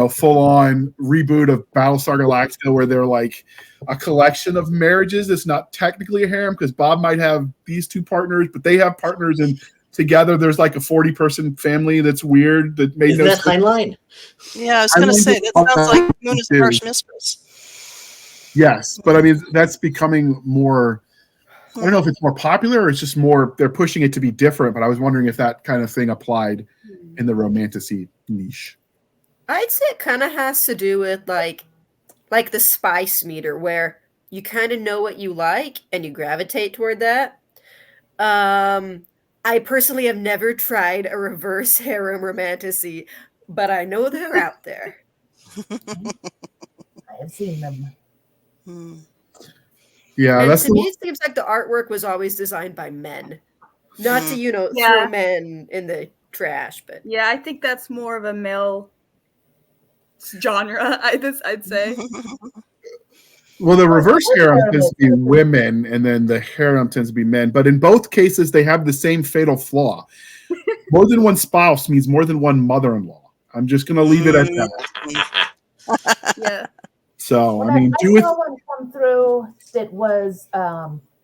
full on reboot of Battlestar Galactica, where they're like a collection of marriages. It's not technically a harem, because Bob might have these two partners, but they have partners, and together there's like a 40-person family that's weird. That made Isn't that Heinlein? Yeah, I was going to say, that sounds like Moon is the Harsh Mistress. Yes, but I mean, that's becoming more, I don't know if it's more popular, or it's just more, they're pushing it to be different, but I was wondering if that kind of thing applied in the romantasy niche. I'd say it kind of has to do with like the spice meter, where you kind of know what you like and you gravitate toward that. I personally have never tried a reverse harem romantasy, but I know they're out there. I have seen them. Yeah, and that's to me, it seems like the artwork was always designed by men, not to throw men in the trash. But yeah, I think that's more of a male genre. I'd say. Well, the reverse harem harem tends is to be different. women, and then the harem tends to be men. But in both cases, they have the same fatal flaw. More than one spouse means more than one mother-in-law. I'm just going to leave it at that. Yeah. So, When I mean, I saw one come through that was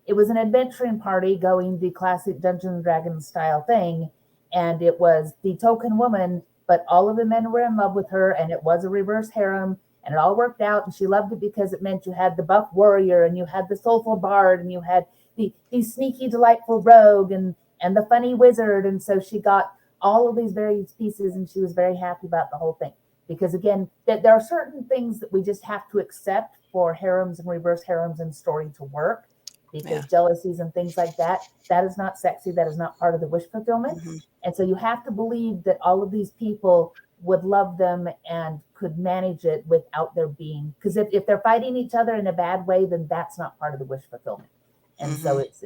it was an adventuring party going the classic Dungeons and Dragons style thing, and it was the token woman, but all of the men were in love with her, and it was a reverse harem, and it all worked out, and she loved it because it meant you had the buff warrior, and you had the soulful bard, and you had the sneaky, delightful rogue, and the funny wizard, and so she got all of these various pieces, and she was very happy about the whole thing. Because again, that there are certain things that we just have to accept for harems and reverse harems and story to work, because jealousies and things like that is not sexy, that is not part of the wish fulfillment. And so you have to believe that all of these people would love them and could manage it without there being, because if they're fighting each other in a bad way, then that's not part of the wish fulfillment. And so it's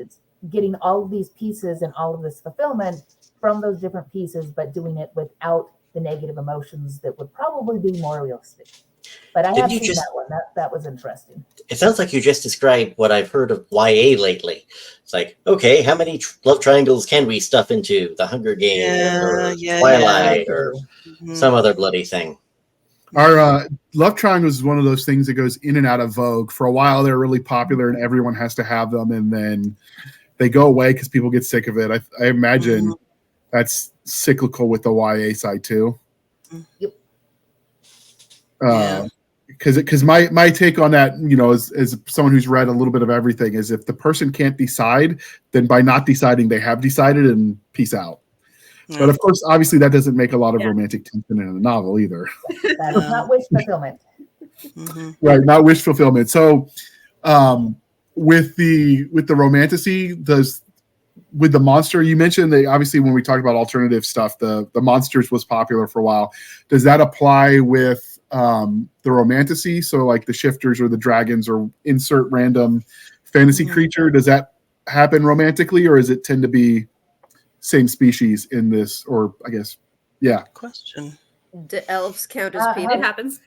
getting all of these pieces and all of this fulfillment from those different pieces, but doing it without the negative emotions that would probably be more realistic. But I have seen that one. That was interesting. It sounds like you just described what I've heard of YA lately. It's like, okay, how many love triangles can we stuff into The Hunger Games or Twilight or some other bloody thing? Our love triangles is one of those things that goes in and out of vogue. For a while, they're really popular and everyone has to have them, and then they go away because people get sick of it. I imagine that's cyclical with the YA side too. Yep. Because my take on that, you know, as someone who's read a little bit of everything, is if the person can't decide, then by not deciding, they have decided, and peace out. But of course, obviously, that doesn't make a lot of romantic tension in a novel either. That is not wish fulfillment. Right, not wish fulfillment. So, with the romantasy, with the monster, you mentioned that obviously when we talked about alternative stuff, the monsters was popular for a while. Does that apply with the romantasy? So like the shifters or the dragons or insert random fantasy creature, does that happen romantically, or does it tend to be same species in this? Or I guess, Question. Do elves count as people? It happens.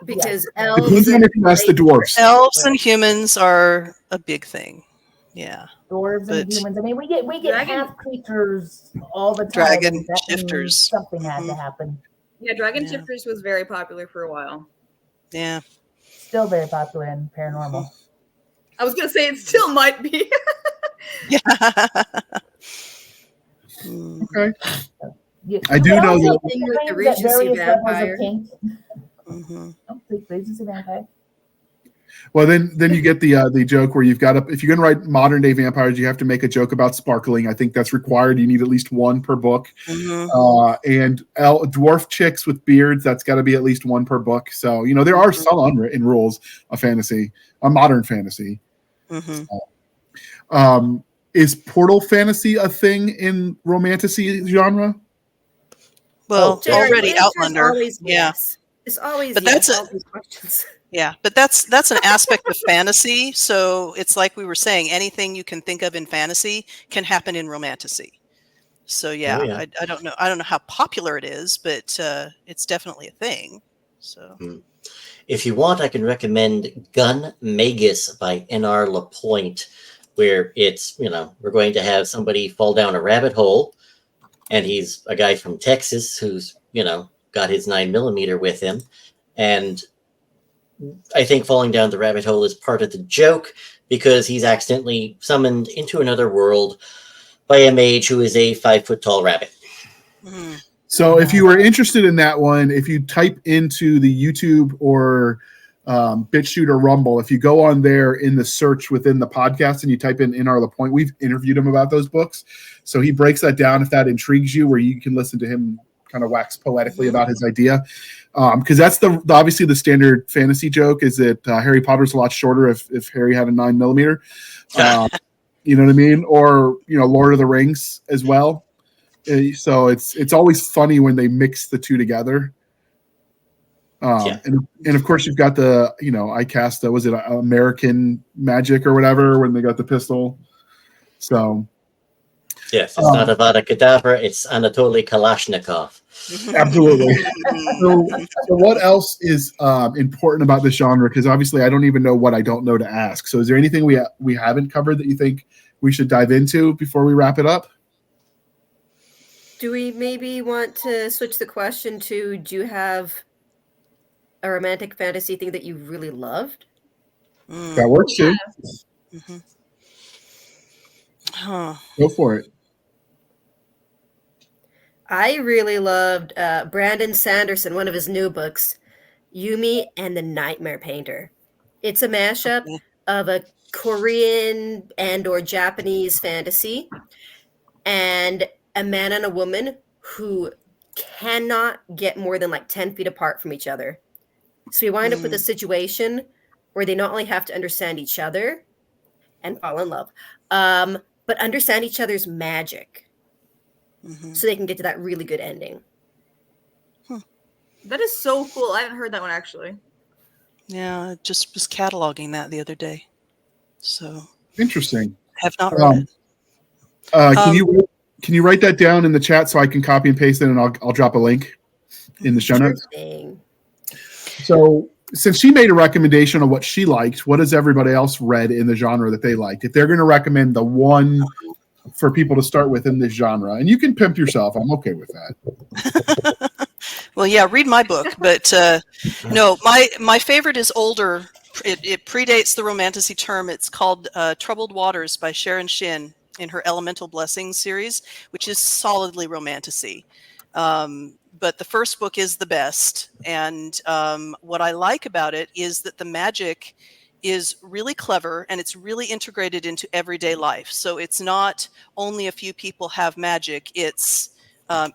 Because elves and the dwarves. Elves and humans are a big thing. Yeah. Dwarves and humans. I mean, we get Dragon. half creatures all the time. Dragon That shifters. Something had to happen. Yeah, Dragon Shifters was very popular for a while. Yeah. Still very popular in paranormal. I was going to say it still might be. Yeah. Okay. I You do can know also that thing think with of the rings at Regency various levels of vampire. kink. Regency vampire. Well, then you get the joke where you've got if you're going to write modern day vampires, you have to make a joke about sparkling. I think that's required. You need at least one per book. And dwarf chicks with beards, that's got to be at least one per book. So, you know, there are some unwritten rules of fantasy, a modern fantasy. Is portal fantasy a thing in romantasy genre? Well, Jerry, already the answer is Outlander. always yes. It's always But yes, that's all these questions. Yeah, but that's an aspect of fantasy. So it's like we were saying, anything you can think of in fantasy can happen in romantasy. So I don't know. I don't know how popular it is, but it's definitely a thing. So if you want, I can recommend Gun Magus by N.R. LaPointe, where it's, you know, we're going to have somebody fall down a rabbit hole, and he's a guy from Texas who's, you know, got his 9mm with him, and I think falling down the rabbit hole is part of the joke because he's accidentally summoned into another world by a mage who is a 5-foot-tall rabbit. So if you were interested in that one, if you type into the YouTube or BitChute or Rumble, if you go on there in the search within the podcast and you type in N.R. LaPointe, we've interviewed him about those books. So he breaks that down if that intrigues you, where you can listen to him kind of wax poetically about his idea. Because that's obviously the standard fantasy joke is that Harry Potter's a lot shorter if Harry had a 9mm. You know what I mean? Or, you know, Lord of the Rings as well. So it's always funny when they mix the two together. And of course you've got the, you know, I cast was it American Magic or whatever when they got the pistol. So Yes, it's not abracadabra, it's Anatoly Kalashnikov. Absolutely. So what else is important about this genre? Because obviously I don't even know what I don't know to ask. So is there anything we haven't covered that you think we should dive into before we wrap it up? Do we maybe want to switch the question to, do you have a romantic fantasy thing that you really loved? That works too. Mm-hmm. Huh. Go for it. I really loved Brandon Sanderson, one of his new books, Yumi and the Nightmare Painter. It's a mashup of a Korean and or Japanese fantasy and a man and a woman who cannot get more than like 10 feet apart from each other. So we wind up with a situation where they not only have to understand each other and fall in love, but understand each other's magic. So they can get to that really good ending. That is so cool. I haven't heard that one actually. Yeah, I just was cataloging that the other day. So Interesting. have not read it. Can you write that down in the chat so I can copy and paste it, and I'll drop a link in the show notes. So since she made a recommendation of what she liked, what has everybody else read in the genre that they liked? If they're going to recommend the one for people to start with in this genre, and you can pimp yourself, I'm okay with that. Well, yeah, read my book, but no, my favorite is older. It predates the romantasy term. It's called Troubled Waters by Sharon Shin in her Elemental Blessings series, which is solidly romantasy. But the first book is the best. And what I like about it is that the magic is really clever and it's really integrated into everyday life. So it's not only a few people have magic, it's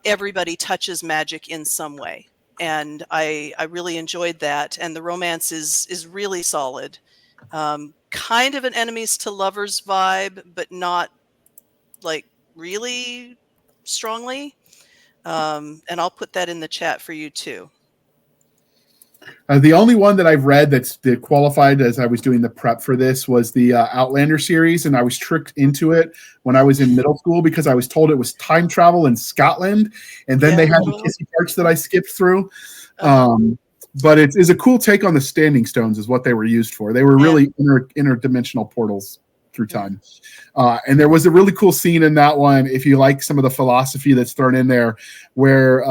everybody touches magic in some way. And I really enjoyed that. And the romance is really solid. Kind of an enemies to lovers vibe, but not like really strongly. And I'll put that in the chat for you too. The only one that I've read that qualified as I was doing the prep for this was the Outlander series, and I was tricked into it when I was in middle school because I was told it was time travel in Scotland, and then they had the kissy parts that I skipped through. But it is a cool take on the Standing Stones is what they were used for. They were really interdimensional portals through time. And there was a really cool scene in that one, if you like some of the philosophy that's thrown in there, where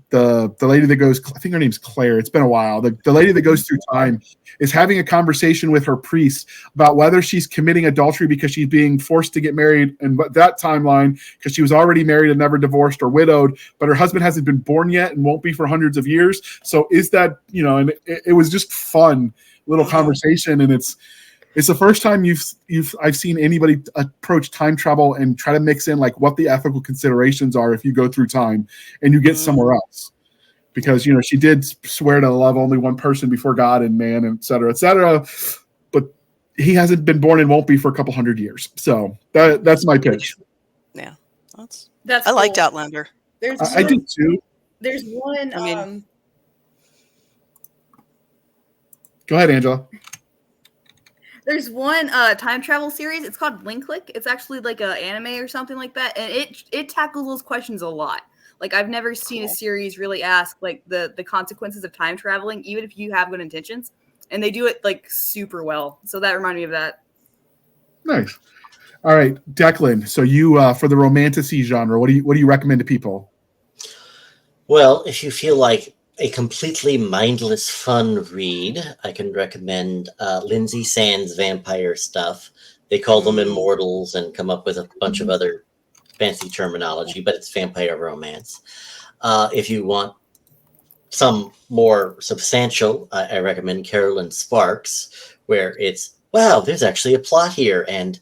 the lady that goes, I think her name's Claire, it's been a while, the lady that goes through time is having a conversation with her priest about whether she's committing adultery because she's being forced to get married, and that timeline, because she was already married and never divorced or widowed, but her husband hasn't been born yet and won't be for hundreds of years. So is that, and it was just fun little conversation, and it's the first time I've seen anybody approach time travel and try to mix in like what the ethical considerations are if you go through time and you get somewhere else. Because, she did swear to love only one person before God and man, et cetera, et cetera. But he hasn't been born and won't be for a couple hundred years. So that's my pitch. Yeah. That's I cool. liked Outlander. I did too. There's one. Go ahead, Angela. There's one time travel series. It's called Blink Click. It's actually like an anime or something like that, and it tackles those questions a lot. Like I've never seen a series really ask like the consequences of time traveling, even if you have good intentions, and they do it like super well. So that reminded me of that. Nice. All right, Declan. So you for the romantasy genre, what do you recommend to people? Well, if you feel like a completely mindless fun read, I can recommend Lindsay Sand's vampire stuff. They call them immortals and come up with a bunch of other fancy terminology, but it's vampire romance. If you want some more substantial, I recommend Carolyn Sparks, where it's, wow, there's actually a plot here and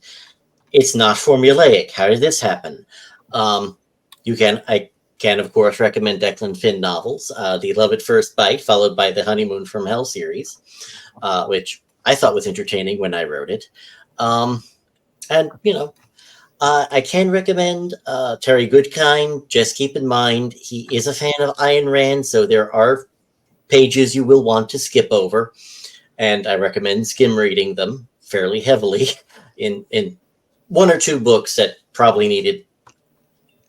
it's not formulaic. How did this happen? I can, of course, recommend Declan Finn novels, The Love at First Bite, followed by the Honeymoon from Hell series, which I thought was entertaining when I wrote it. I can recommend Terry Goodkind. Just keep in mind, he is a fan of Ayn Rand, so there are pages you will want to skip over, and I recommend skim reading them fairly heavily in one or two books that probably needed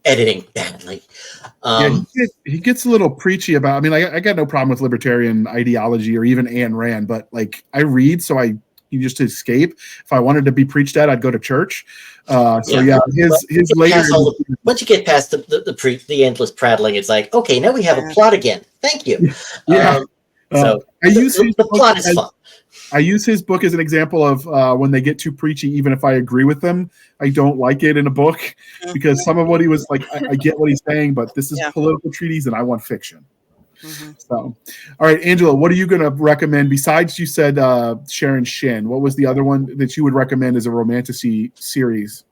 editing badly. He gets a little preachy about. I mean, I got no problem with libertarian ideology or even Ayn Rand, but like I read, so you just escape. If I wanted to be preached at, I'd go to church. His later. Once you get past the endless prattling, it's like, okay, now we have a plot again. Thank you. Yeah. So I use the plot is fun. I use his book as an example of when they get too preachy, even if I agree with them, I don't like it in a book because some of what he was like, I get what he's saying, but this is political treatise and I want fiction. Mm-hmm. So, all right, Angela, what are you going to recommend besides you said Sharon Shin? What was the other one that you would recommend as a romantasy series?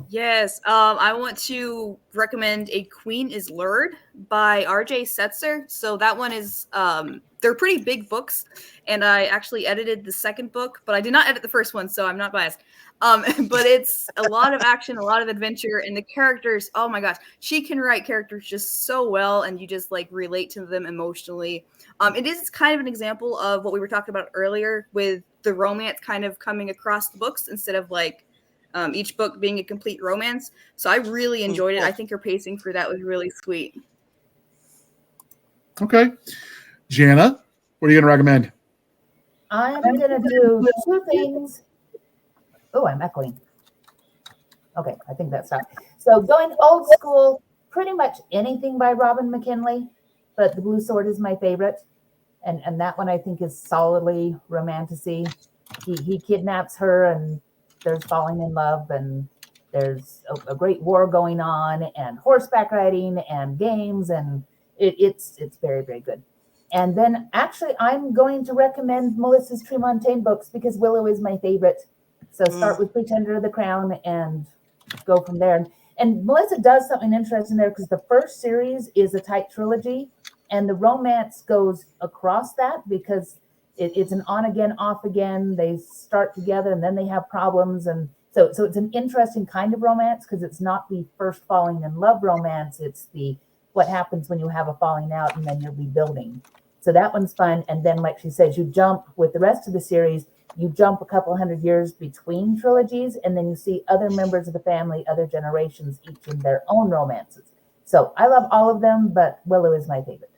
Yes, I want to recommend A Queen is Lured by R.J. Setzer. So that one is, they're pretty big books, and I actually edited the second book, but I did not edit the first one, so I'm not biased. But it's a lot of action, a lot of adventure, and the characters, oh my gosh, she can write characters just so well, and you just like relate to them emotionally. It is kind of an example of what we were talking about earlier with the romance kind of coming across the books instead of like each book being a complete romance. So I really enjoyed it. I think her pacing for that was really sweet. Okay. Jana, what are you going to recommend? I'm going to do two things. Oh, I'm echoing. Okay, I think that's right. So going old school, pretty much anything by Robin McKinley, but The Blue Sword is my favorite. And that one I think is solidly romantasy. He kidnaps her and there's falling in love and there's a great war going on and horseback riding and games and it's very, very good. And then actually I'm going to recommend Melissa's Tremontaine books because Willow is my favorite. So start with Pretender of the Crown and go from there. And Melissa does something interesting there because the first series is a tight trilogy and the romance goes across that because it's an on again, off again. They start together and then they have problems. And so it's an interesting kind of romance because it's not the first falling in love romance. It's the what happens when you have a falling out and then you're rebuilding. So that one's fun. And then, like she says, you jump with the rest of the series, you jump a couple hundred years between trilogies, and then you see other members of the family, other generations, each in their own romances. So I love all of them, but Willow is my favorite.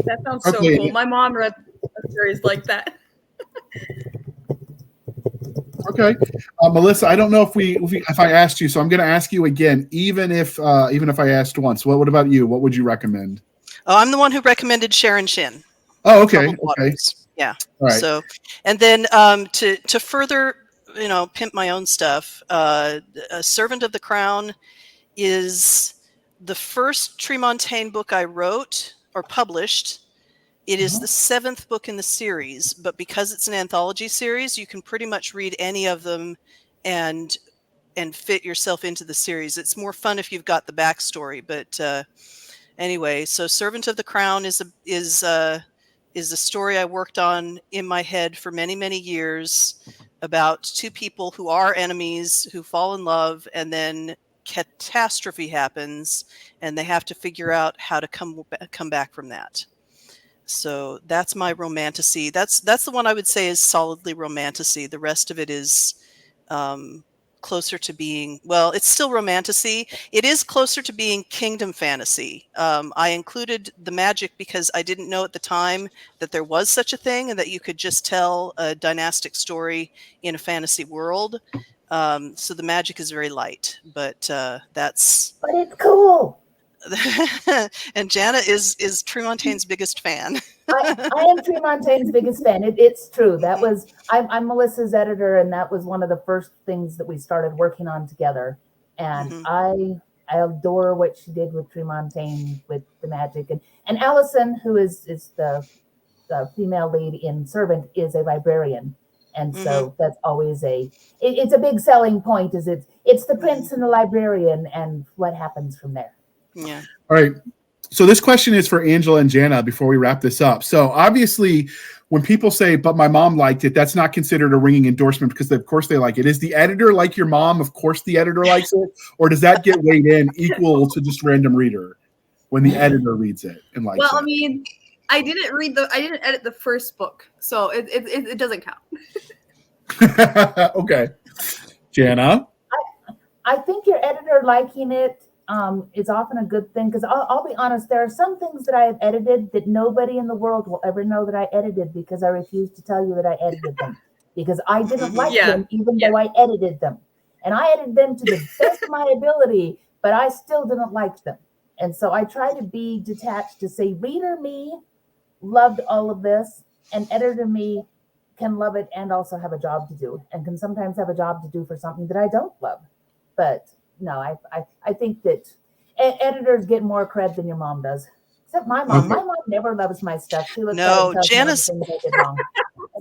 That sounds so cool. My mom read a series like that. Okay, Melissa, I don't know if I asked you, so I'm going to ask you again. Even if I asked once, what about you? What would you recommend? Oh, I'm the one who recommended Sharon Shin. Oh, okay. Okay. Yeah. All right. So, and then to further, pimp my own stuff, A Servant of the Crown is the first Tremontaine book I wrote or published. It is the 7th book in the series, but because it's an anthology series, you can pretty much read any of them and fit yourself into the series. It's more fun if you've got the backstory, but anyway, so Servant of the Crown is a story I worked on in my head for many, many years about two people who are enemies who fall in love and then catastrophe happens and they have to figure out how to come back from that. So that's my romantasy. That's the one I would say is solidly romantasy. The rest of it is closer to being, well, it's still romantasy. It is closer to being kingdom fantasy. I included the magic because I didn't know at the time that there was such a thing and that you could just tell a dynastic story in a fantasy world. So the magic is very light, but that's... But it's cool. And Jana is Tremontaine's biggest fan. I am Tremontaine's biggest fan. It's true. That was I'm Melissa's editor, and that was one of the first things that we started working on together. And I adore what she did with Tremontaine with the magic. And Allison, who is the female lead in Servant, is a librarian. And so that's always it's a big selling point. Is it's the prince and the librarian, and what happens from there. Yeah. All right. So this question is for Angela and Jana before we wrap this up. So obviously, when people say, but my mom liked it, that's not considered a ringing endorsement because of course they like it. Is the editor like your mom? Of course the editor likes it. Or does that get weighed in equal to just random reader when the editor reads it and likes it? Well, I mean, I didn't edit the first book, so it doesn't count. Okay. Jana? I think your editor liking it is often a good thing, because I'll be honest, there are some things that I have edited that nobody in the world will ever know that I edited, because I refuse to tell you that I edited them, because I didn't like Yeah. them even though I edited them. And I edited them to the best of my ability, but I still didn't like them. And so I try to be detached to say, reader me loved all of this, and editor me can love it and also have a job to do, and can sometimes have a job to do for something that I don't love. But no, I think that editors get more cred than your mom does. Except my mom. My mom never loves my stuff. She looks at it and tells me everything that I did wrong.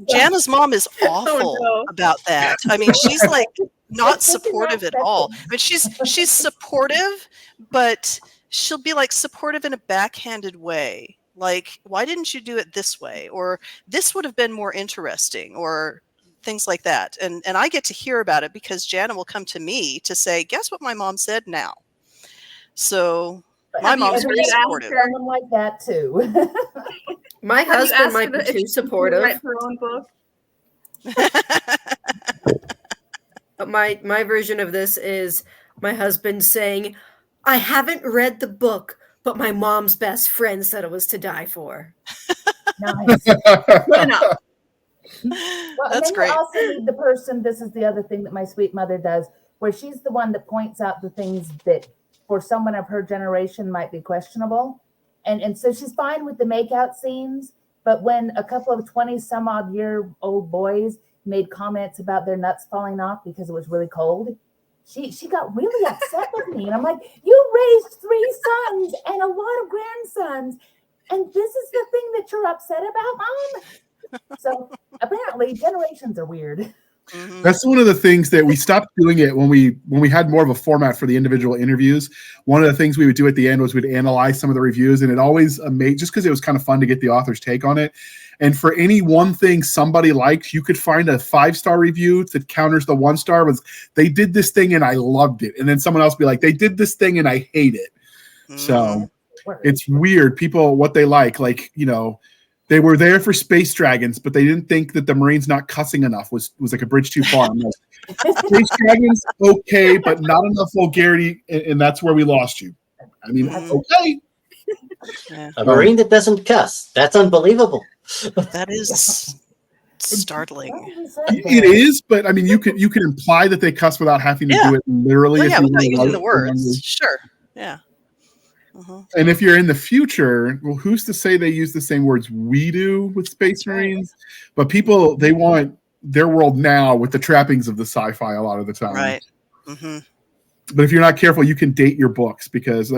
Jana's mom is awful no. about that. I mean, she's like not supportive at all. I mean, she's supportive, but she'll be like supportive in a backhanded way. Like, why didn't you do it this way? Or this would have been more interesting, or things like that. And I get to hear about it because Jana will come to me to say, guess what my mom said now? So my mom's very supportive. Someone like that too. My husband might be too supportive. Write her own book. But my version of this is my husband saying, I haven't read the book, but my mom's best friend said it was to die for. Nice. Good enough. Well, That's and then great. you also need the person, this is the other thing that my sweet mother does, where she's the one that points out the things that for someone of her generation might be questionable. And so she's fine with the makeout scenes, but when a couple of 20 some odd year old boys made comments about their nuts falling off because it was really cold, she got really upset with me. And I'm like, you raised 3 sons and a lot of grandsons, and this is the thing that you're upset about, Mom? So apparently generations are weird. Mhm. That's one of the things that we stopped doing it when we had more of a format for the individual interviews. One of the things we would do at the end was we'd analyze some of the reviews, and it always made, just because it was kind of fun to get the author's take on it. And for any one thing somebody liked, you could find a 5-star review that counters the 1-star. Was they did this thing and I loved it, and then someone else be like, they did this thing and I hate it. So it's weird. People, what they like, they were there for space dragons, but they didn't think that the Marines not cussing enough was like a bridge too far. I'm like, space dragons, okay, but not enough vulgarity, and that's where we lost you. I mean, okay. Yeah. A Marine that doesn't cuss. That's unbelievable. That is startling. It is, but I mean, you can imply that they cuss without having to do it literally. Well, if yeah, you without really using the like words. Sure. Yeah. And if you're in the future, well, who's to say they use the same words we do with Space Marines? But people, they want their world now with the trappings of the sci-fi a lot of the time. Right. Mm-hmm. But if you're not careful, you can date your books, because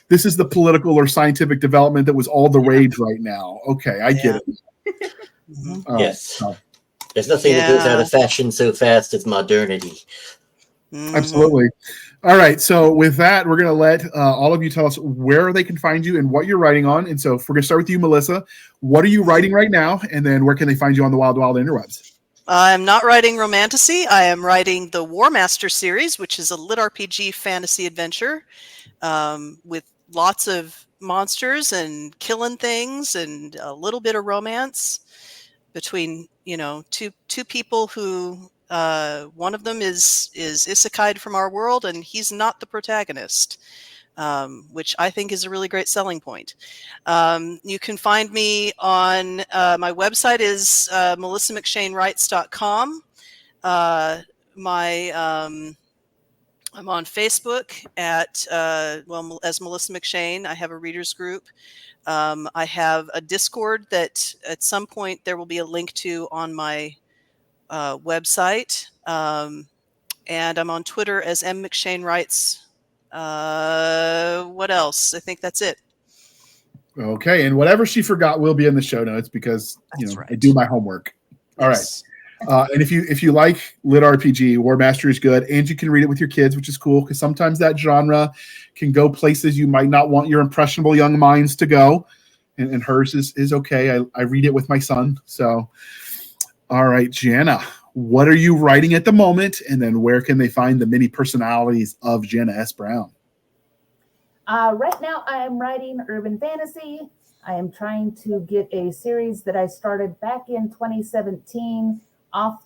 this is the political or scientific development that was all the rage right now. Okay, I get it. Mm-hmm. Yes. There's nothing that goes out of fashion so fast as modernity. Mm-hmm. Absolutely. All right. So with that, we're going to let all of you tell us where they can find you and what you're writing on. And so if we're going to start with you, Melissa, what are you writing right now? And then where can they find you on the Wild Wild Interwebs? I'm not writing romantasy. I am writing the War Master series, which is a lit RPG fantasy adventure with lots of monsters and killing things and a little bit of romance between, two people who one of them is isekai'd from our world, and he's not the protagonist, which I think is a really great selling point. You can find me on my website is melissamcshanewrites.com. I'm on Facebook as Melissa McShane. I have a readers group. I have a Discord that at some point there will be a link to on my website. And I'm on Twitter as McShaneWrites. What else? I think that's it. Okay. And whatever she forgot will be in the show notes, because I do my homework. All right. And if you like lit RPG, War Master is good, and you can read it with your kids, which is cool, because sometimes that genre can go places you might not want your impressionable young minds to go, and hers is okay. I read it with my son. So, all right, Jana, what are you writing at the moment, and then where can they find the many personalities of Jana S Brown? Right now, I am writing urban fantasy. I am trying to get a series that I started back in 2017 I'm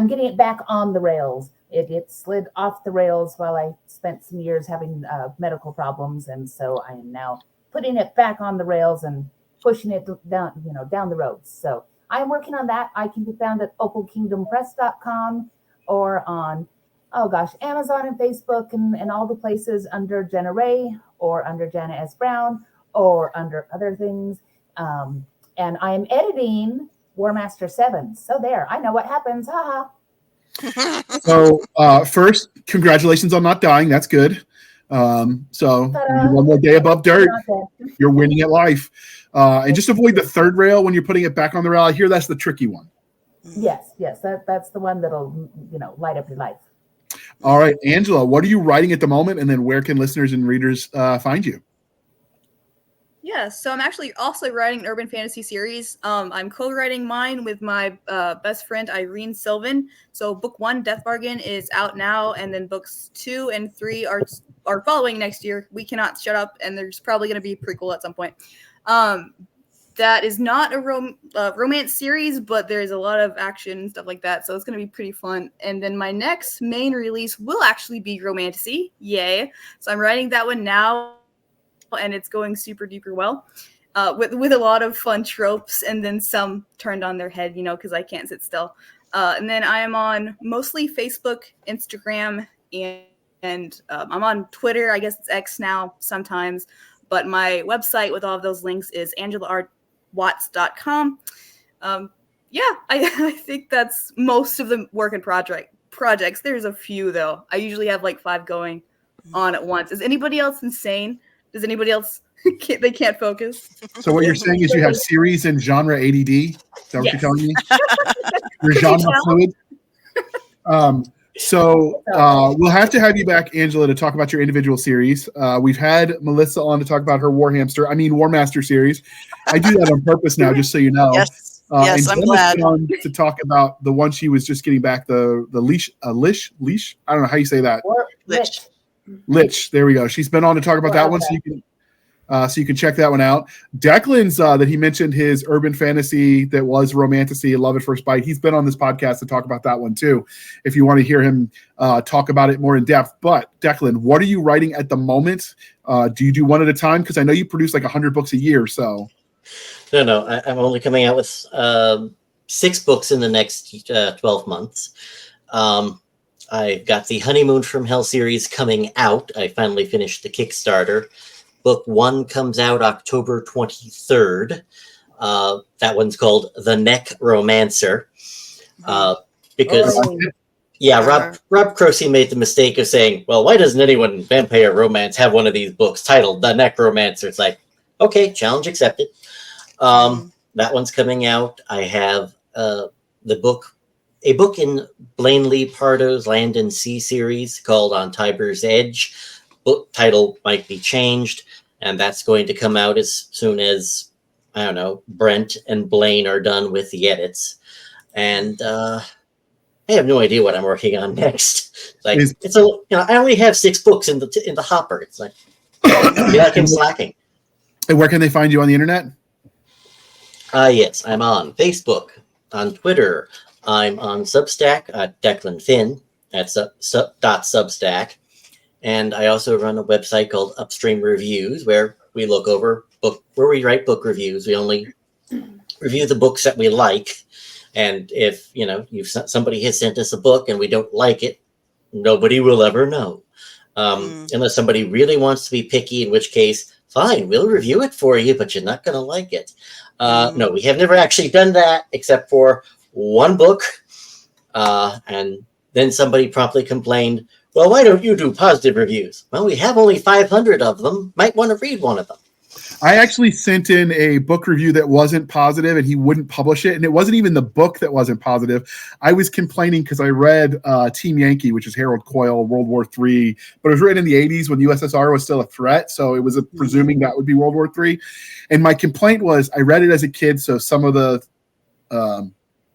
getting it back on the rails. it slid off the rails while I spent some years having medical problems, and so I am now putting it back on the rails and pushing it down the road. So I'm working on that. I can be found at opalkingdompress.com or on Amazon and Facebook and all the places under Jena Rey or under Jana S Brown or under other things. And I am editing War Master 7. So there, I know what happens. Haha. So first, congratulations on not dying. That's good. So one more day above dirt, you're winning at life. And just avoid the third rail when you're putting it back on the rail. I hear that's the tricky one. Yes, that's the one that'll light up your life. All right, Angela, what are you writing at the moment, and then where can listeners and readers find you? Yeah, so I'm actually also writing an urban fantasy series. I'm co-writing mine with my best friend Irene Sylvan. So book 1, Death Bargain, is out now, and then books 2 and 3 are following next year. We Cannot Shut Up, and there's probably going to be a prequel at some point. That is not a romance series, but there's a lot of action and stuff like that, so it's going to be pretty fun. And then my next main release will actually be romantasy. Yay! So I'm writing that one now, and it's going super duper well, with a lot of fun tropes, and then some turned on their head, because I can't sit still. And then I am on mostly Facebook, Instagram, and I'm on Twitter. I guess it's X now sometimes, but my website with all of those links is AngelaRWatts.com. I think that's most of the work in projects. There's a few though. I usually have like 5 going on at once. Is anybody else insane? Does anybody else they can't focus? So what you're saying is you have series and genre ADD? Is that what you're telling me? You're genre fluid? So we'll have to have you back, Angela, to talk about your individual series. We've had Melissa on to talk about her War Master series. I do that on purpose now, just so you know. Yes, yes, I'm glad. On to talk about the one she was just getting back, the leash. I don't know how you say that. Lich. There we go. She's been on to talk about that one, so you can check that one out. Declan's that he mentioned his urban fantasy that was romantasy, Love at First Bite. He's been on this podcast to talk about that one too, if you want to hear him talk about it more in depth. But Declan, what are you writing at the moment? Do you do one at a time? Because I know you produce like 100 books a year. So no, I'm only coming out with 6 books in the next 12 months. I've got the Honeymoon from Hell series coming out. I finally finished the Kickstarter. Book 1 comes out October 23rd. That one's called The Neck Romancer. Because, Rob Croce made the mistake of saying, well, why doesn't anyone in vampire romance have one of these books titled The Neck Romancer? It's like, okay, challenge accepted. That one's coming out. I have a book in Blaine Lee Pardo's Land and Sea series called On Tiber's Edge. Book title might be changed, and that's going to come out as soon as, I don't know, Brent and Blaine are done with the edits. And I have no idea what I'm working on next. I only have 6 books in the hopper. It's like, I feel like I'm slacking. And where can they find you on the internet? Yes, I'm on Facebook, on Twitter. I'm on Substack at Declan Finn at .substack. And I also run a website called Upstream Reviews, where we look over where we write book reviews. We only review the books that we like. And if, somebody has sent us a book and we don't like it, nobody will ever know. Unless somebody really wants to be picky, in which case, fine, we'll review it for you, but you're not going to like it. No, we have never actually done that except for one book. And then somebody promptly complained, well, why don't you do positive reviews? Well, we have only 500 of them. Might want to read one of them. I actually sent in a book review that wasn't positive, and he wouldn't publish it. And it wasn't even the book that wasn't positive. I was complaining because I read Team Yankee, which is Harold Coyle, World War III, but it was written in the 80s when USSR was still a threat. So it was presuming that would be World War III. And my complaint was I read it as a kid, so some of the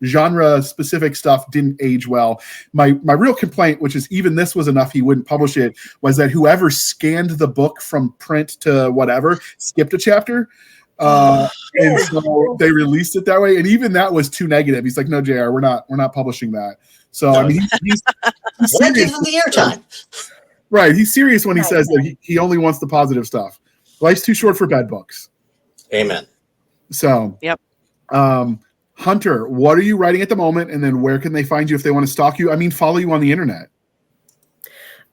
genre-specific stuff didn't age well. My real complaint, which is even this was enough he wouldn't publish it, was that whoever scanned the book from print to whatever skipped a chapter. And so they released it that way, and even that was too negative. He's like, "No, JR, we're not publishing that." So I mean, he's Why give them the airtime? Right. He's serious when he says that he only wants the positive stuff. Life's too short for bad books. Amen. So, Yep. Hunter, what are you writing at the moment? And then where can they find you if they want to stalk you? I mean, follow you on the internet.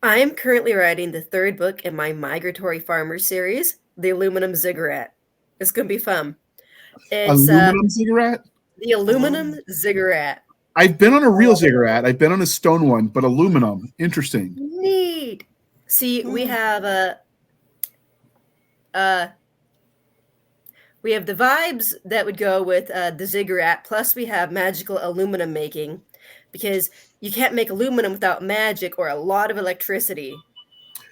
I am currently writing the third book in my Migratory Farmer series, The Aluminum Ziggurat. It's going to be fun. It's Aluminum ziggurat? The Aluminum Ziggurat. I've been on a real ziggurat. I've been on a stone one, but aluminum. Interesting. Neat. See, we have the vibes that would go with the ziggurat, plus we have magical aluminum making, because you can't make aluminum without magic or a lot of electricity.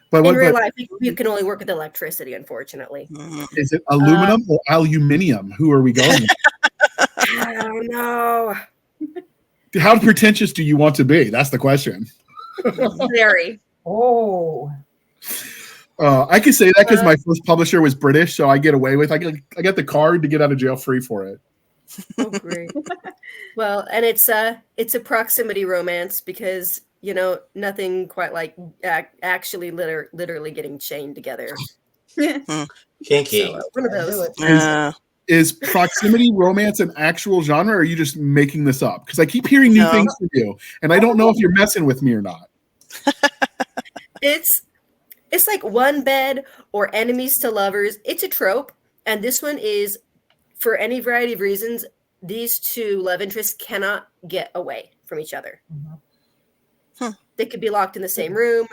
But in real life, you can only work with electricity, unfortunately. Is it aluminum or aluminium? Who are we going with? I don't know. How pretentious do you want to be? That's the question. Very. Oh. I can say that because my first publisher was British, so I get away with. I got the card to get out of jail free for it. Oh, great. Well, and it's a proximity romance because nothing quite like actually literally getting chained together. Kinky. So, one of those. Is proximity romance an actual genre, or are you just making this up? Because I keep hearing new things from you, and I don't know if you're messing with me or not. It's like one bed or enemies to lovers. It's a trope, and this one is, for any variety of reasons, these two love interests cannot get away from each other. They could be locked in the same room.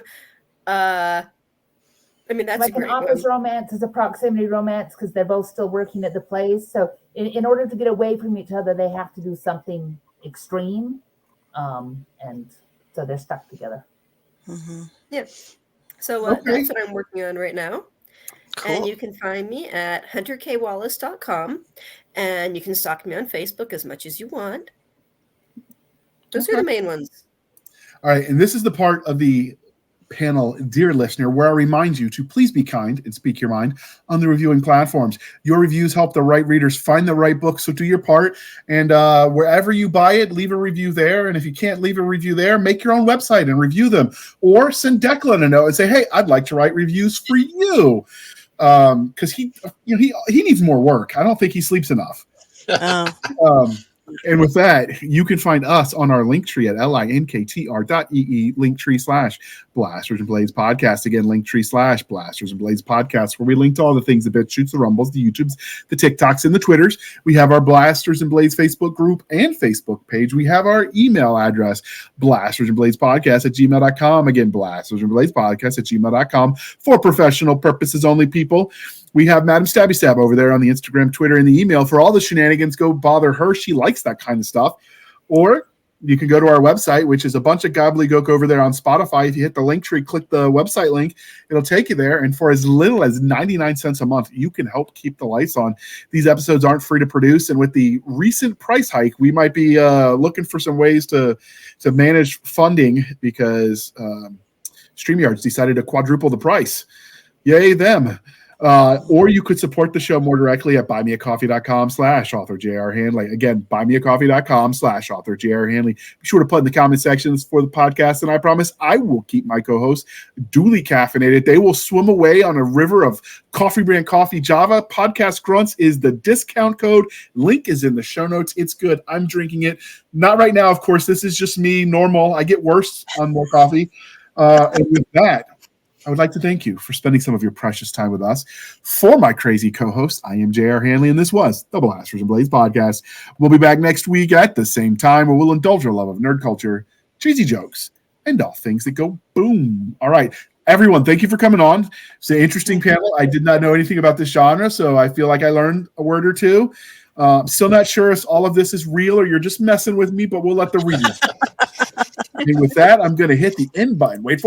I mean, that's like an office romance is a proximity romance because they're both still working at the place. So in order to get away from each other, they have to do something extreme. And so they're stuck together. Mm-hmm. Yeah. So that's what I'm working on right now. Cool. And you can find me at hunterkwallace.com. And you can stalk me on Facebook as much as you want. Those are the main ones. All right. And this is the part of the panel, dear listener, where I remind you to please be kind and speak your mind on the reviewing platforms. Your reviews help the right readers find the right book, so do your part. And wherever you buy it, leave a review there. And if you can't leave a review there, make your own website and review them. Or send Declan a note and say, hey, I'd like to write reviews for you. Because he needs more work. I don't think he sleeps enough. And with that, you can find us on our link tree at linktr.ee linktree/Blasters and Blades podcast. Again, linktree/Blasters and Blades podcast, where we link to all the things, the BitChutes, the Rumbles, the YouTubes, the TikToks, and the Twitters. We have our Blasters and Blades Facebook group and Facebook page. We have our email address, blastersandbladespodcast@gmail.com. Again, blastersandbladespodcast@gmail.com for professional purposes only, people. We have Madam Stabby Stab over there on the Instagram, Twitter, and the email for all the shenanigans. Go bother her. She likes that kind of stuff. Or you can go to our website, which is a bunch of gobbledygook over there on Spotify. If you hit the link tree, click the website link, it'll take you there. And for as little as 99 cents a month, you can help keep the lights on. These episodes aren't free to produce. And with the recent price hike, we might be looking for some ways to manage funding because StreamYard's decided to quadruple the price. Yay, them. Or you could support the show more directly at buymeacoffee.com/author J.R. Handley. Again, buymeacoffee.com/author J.R. Handley. Be sure to put in the comment sections for the podcast, and I promise I will keep my co-hosts duly caffeinated. They will swim away on a river of coffee brand coffee. Java Podcast Grunts is the discount code. Link is in the show notes. It's good. I'm drinking it. Not right now, of course. This is just me normal. I get worse on more coffee. And with that, I would like to thank you for spending some of your precious time with us. For my crazy co-host, I am J.R. Handley, and this was the Blasters and Blades podcast. We'll be back next week at the same time, where we'll indulge our love of nerd culture, cheesy jokes, and all things that go boom. All right, everyone, thank you for coming on. It's an interesting panel. I did not know anything about this genre, so I feel like I learned a word or two. Still not sure if all of this is real or you're just messing with me, but we'll let the readers. And with that, I'm going to hit the end button. Wait for it.